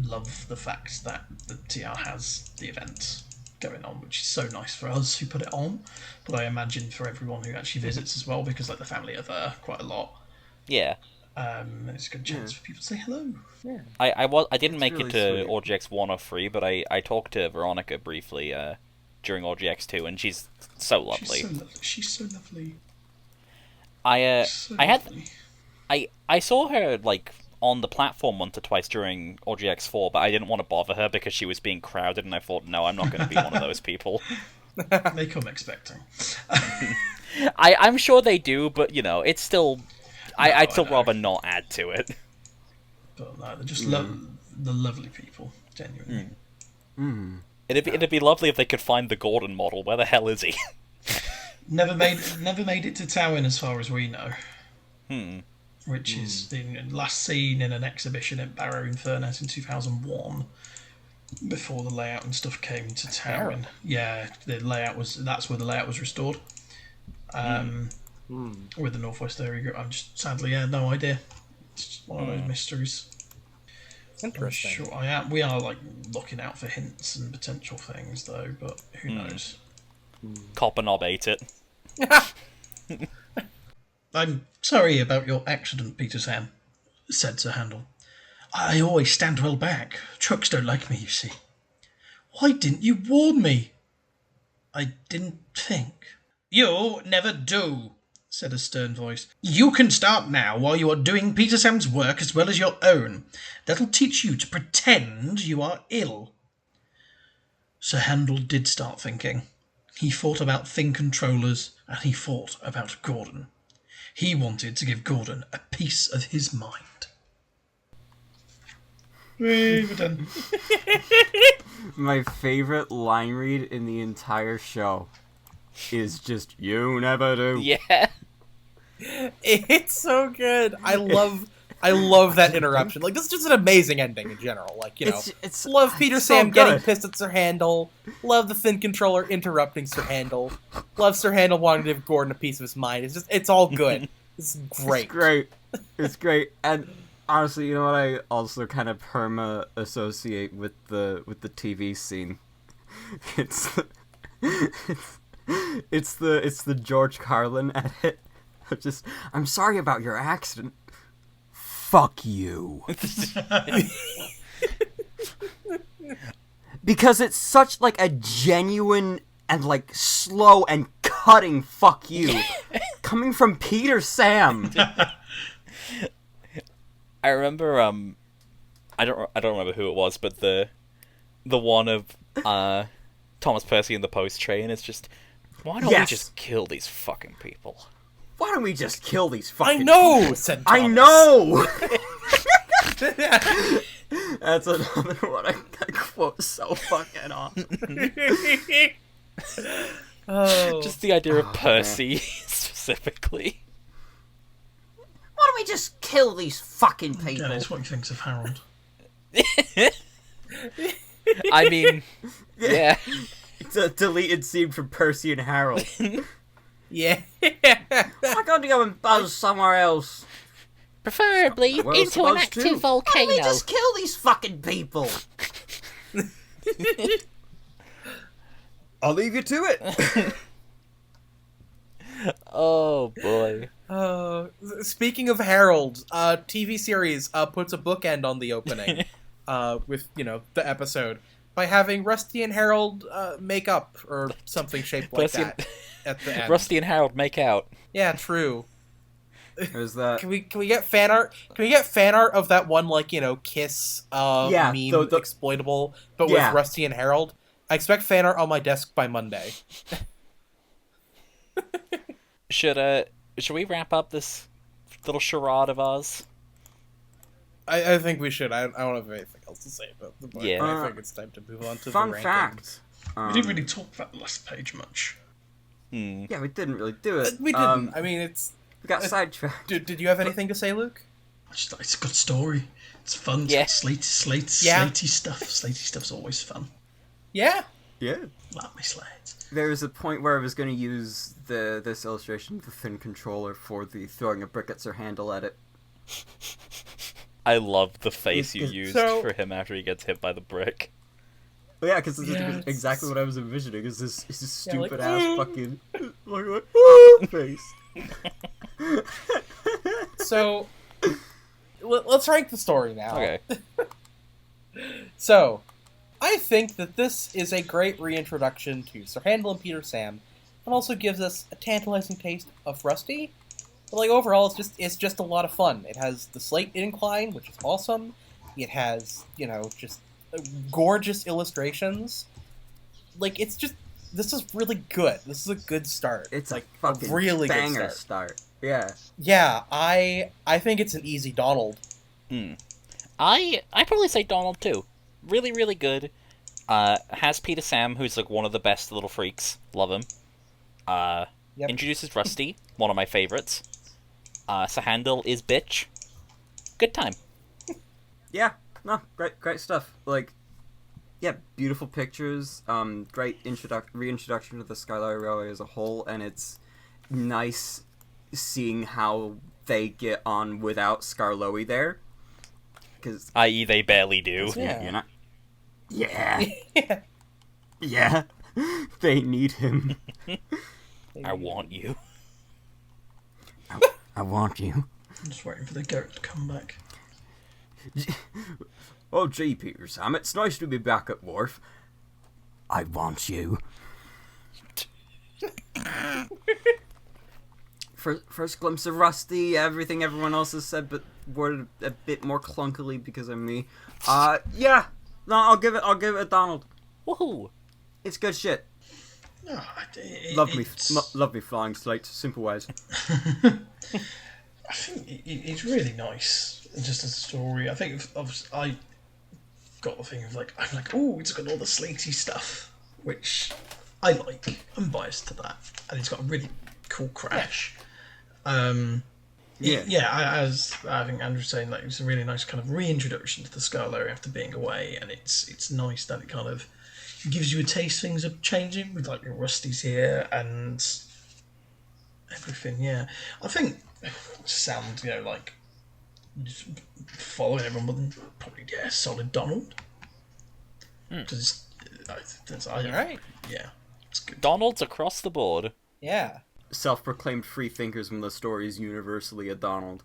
love the fact that the TR has the event going on, which is so nice for us who put it on, but I imagine for everyone who actually visits as well, because like the family are there quite a lot. Yeah. And it's a good chance for people to say hello. Yeah. I didn't make really it to sweet. RGX 1 or 3, but I talked to Veronica briefly during RGX 2, and she's so lovely. She's so lovely. I Lovely. saw her like on the platform once or twice during RGX 4, but I didn't want to bother her because she was being crowded, and I thought, no, I'm not going to be one of those people. They come expecting. I'm sure they do, but you know, it's still. I'd still I know. rather not add to it. But no, they're just the lovely people, genuinely. It'd be lovely if they could find the Gordon model. Where the hell is he? Never made it to Towin as far as we know. Which is the last seen in an exhibition at Barrow in Furness in 2001. Before the layout and stuff came to Towin. Yeah, that's where the layout was restored. With the Northwest Area Group. I'm just sadly no idea. It's just one of those mysteries. Interesting. Sure, we are like looking out for hints and potential things though, but who knows? Copper Knob ate it. I'm sorry about your accident, Peter Sam, said Sir Handel. I always stand well back. Trucks don't like me, you see. Why didn't you warn me? I didn't think. You never do, said a stern voice. You can start now while you are doing Peter Sam's work as well as your own. That'll teach you to pretend you are ill. Sir Handel did start thinking. He thought about thing controllers and he thought about Gordon. He wanted to give Gordon a piece of his mind. We're done. My favorite line read in the entire show is just, you never do. Yeah. It's so good. I love that interruption. Like, this is just an amazing ending in general. Like, you know, It's love Peter so Sam getting good. pissed at Sir Handel. Love the Thin Controller interrupting Sir Handel. Love Sir Handel wanting to give Gordon a piece of his mind. It's all good. It's great. It's great. It's great. And honestly, you know what I also kind of associate with the TV scene? It's the George Carlin edit. Just, I'm sorry about your accident. Fuck you. Because it's such like a genuine and, like, slow and cutting fuck you coming from Peter Sam. I remember, I don't remember who it was, but the one of, Thomas Percy in the Post train is just, why don't we just kill these fucking people? Why don't we just kill these fucking I know, people? said I Thomas. know! That's another one I quote so fucking often. Oh. Just the idea of Percy, specifically. Why don't we just kill these fucking people? Yeah, it's what he thinks of Harold. I mean, yeah. It's a deleted scene from Percy and Harold. Yeah. Why don't you go and buzz somewhere else? Preferably Well, into an supposed active to. volcano. Why don't we just kill these fucking people? I'll leave you to it. Oh boy. Speaking of Harold, TV series puts a bookend on the opening with, the episode by having Rusty and Harold make up or something shaped like Rusty that at the end. Rusty and Harold make out. Yeah, true. There's that. Can we get fan art? Can we get fan art of that one kiss meme exploitable, but with Rusty and Harold? I expect fan art on my desk by Monday. Should we wrap up this little charade of ours? I think we should. I don't have anything else to say about the book. Yeah. I think it's time to move on to Fun the rankings. fact. We didn't really talk about the last page much. Yeah, we didn't really do it. We didn't. I mean, We got sidetracked. Did you have anything to say, Luke? It's a good story. It's fun. Yeah. It's slatey stuff. Slatey stuff's always fun. Yeah. Yeah. Love my slates. There was a point where I was going to use this illustration of the thin controller for the throwing a brick at Sir Handel at it. I love the face you used So- for him after he gets hit by the brick. But yeah, because Yeah, exactly what I was envisioning is this stupid like, ass fucking face. So let's rank the story now. Okay. So, I think that this is a great reintroduction to Sir Handel and Peter Sam, and also gives us a tantalizing taste of Rusty. But overall, it's just a lot of fun. It has the slate incline, which is awesome. It has just gorgeous illustrations. This is really good. This is a good start. It's like a fucking really banger good start. Yeah. Yeah, I think it's an easy Donald. I probably say Donald too. Really, really good. Has Peter Sam, who's like one of the best little freaks. Love him. Yep. Introduces Rusty, one of my favorites. Sir Handel is bitch. Good time. Yeah. No, great stuff. Beautiful pictures. Great reintroduction to the Skarloey Railway as a whole, and it's nice seeing how they get on without Skarloey there. Because I.e., they barely do. Yeah. Yeah. They need him. I want you. I want you. I'm just waiting for the goat to come back. Oh, gee, Peter Sam, it's nice to be back at Wharf. I want you. First glimpse of Rusty, everything everyone else has said, but worded a bit more clunkily because of me. Yeah. No, I'll give it a Donald. Woohoo! It's good shit. No, Lovely flying slate, simple ways. I think it's really nice, just as a story. I think I got the thing of I'm like, oh, it's got all the slatey stuff, which I like. I'm biased to that, and it's got a really cool crash. As I think Andrew's saying, it's a really nice kind of reintroduction to the Skarloey after being away, and it's nice that it kind of gives you a taste things are changing with your Rusty's here and everything. Yeah, I think sound just following everyone, but then probably solid Donald because All right. Yeah, it's good. Donald's across the board. Yeah. Self-proclaimed free thinkers when the story is universally a Donald.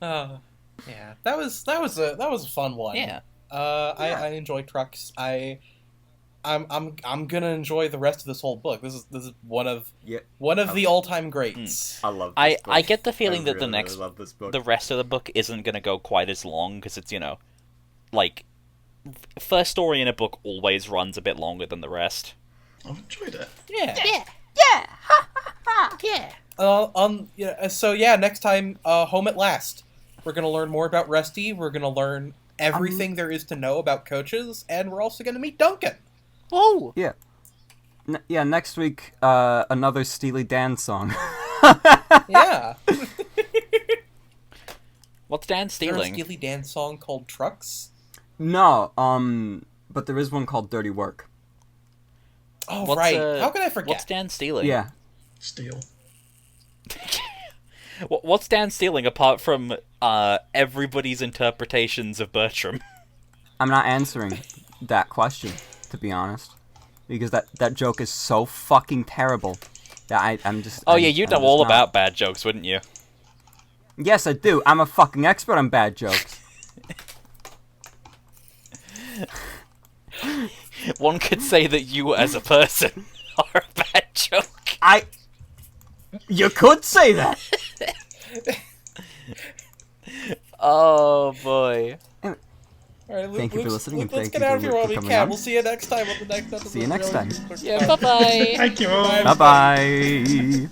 Yeah, that was a fun one. Yeah. I enjoy trucks. I'm gonna enjoy the rest of this whole book. This is one of the all-time greats. I love this book. I get the feeling that really love this book. the rest of the book isn't gonna go quite as long because it's like first story in a book always runs a bit longer than the rest. I've enjoyed it. Yeah. Yeah. So next time, Home at Last. We're gonna learn more about Rusty. We're gonna learn everything there is to know about coaches, and we're also gonna meet Duncan. Whoa! Yeah. Next week, another Steely Dan song. Yeah. What's Dan Is there a stealing? Steely Dan song called Trucks? No, but there is one called Dirty Work. Oh, right. How could I forget? What's Dan stealing? Yeah. Steel. What's Dan stealing apart from everybody's interpretations of Bertram? I'm not answering that question, to be honest. Because that joke is so fucking terrible that I'm just... Oh, yeah, you'd know all about bad jokes, wouldn't you? Yes, I do. I'm a fucking expert on bad jokes. One could say that you, as a person, are a bad joke. You could say that! Oh, boy. All right, Thank you for listening, and let's thank get you out of here for while we coming can. on. We'll see you next time on the next episode. See you next time. Yeah, bye-bye. Thank you all. Bye-bye!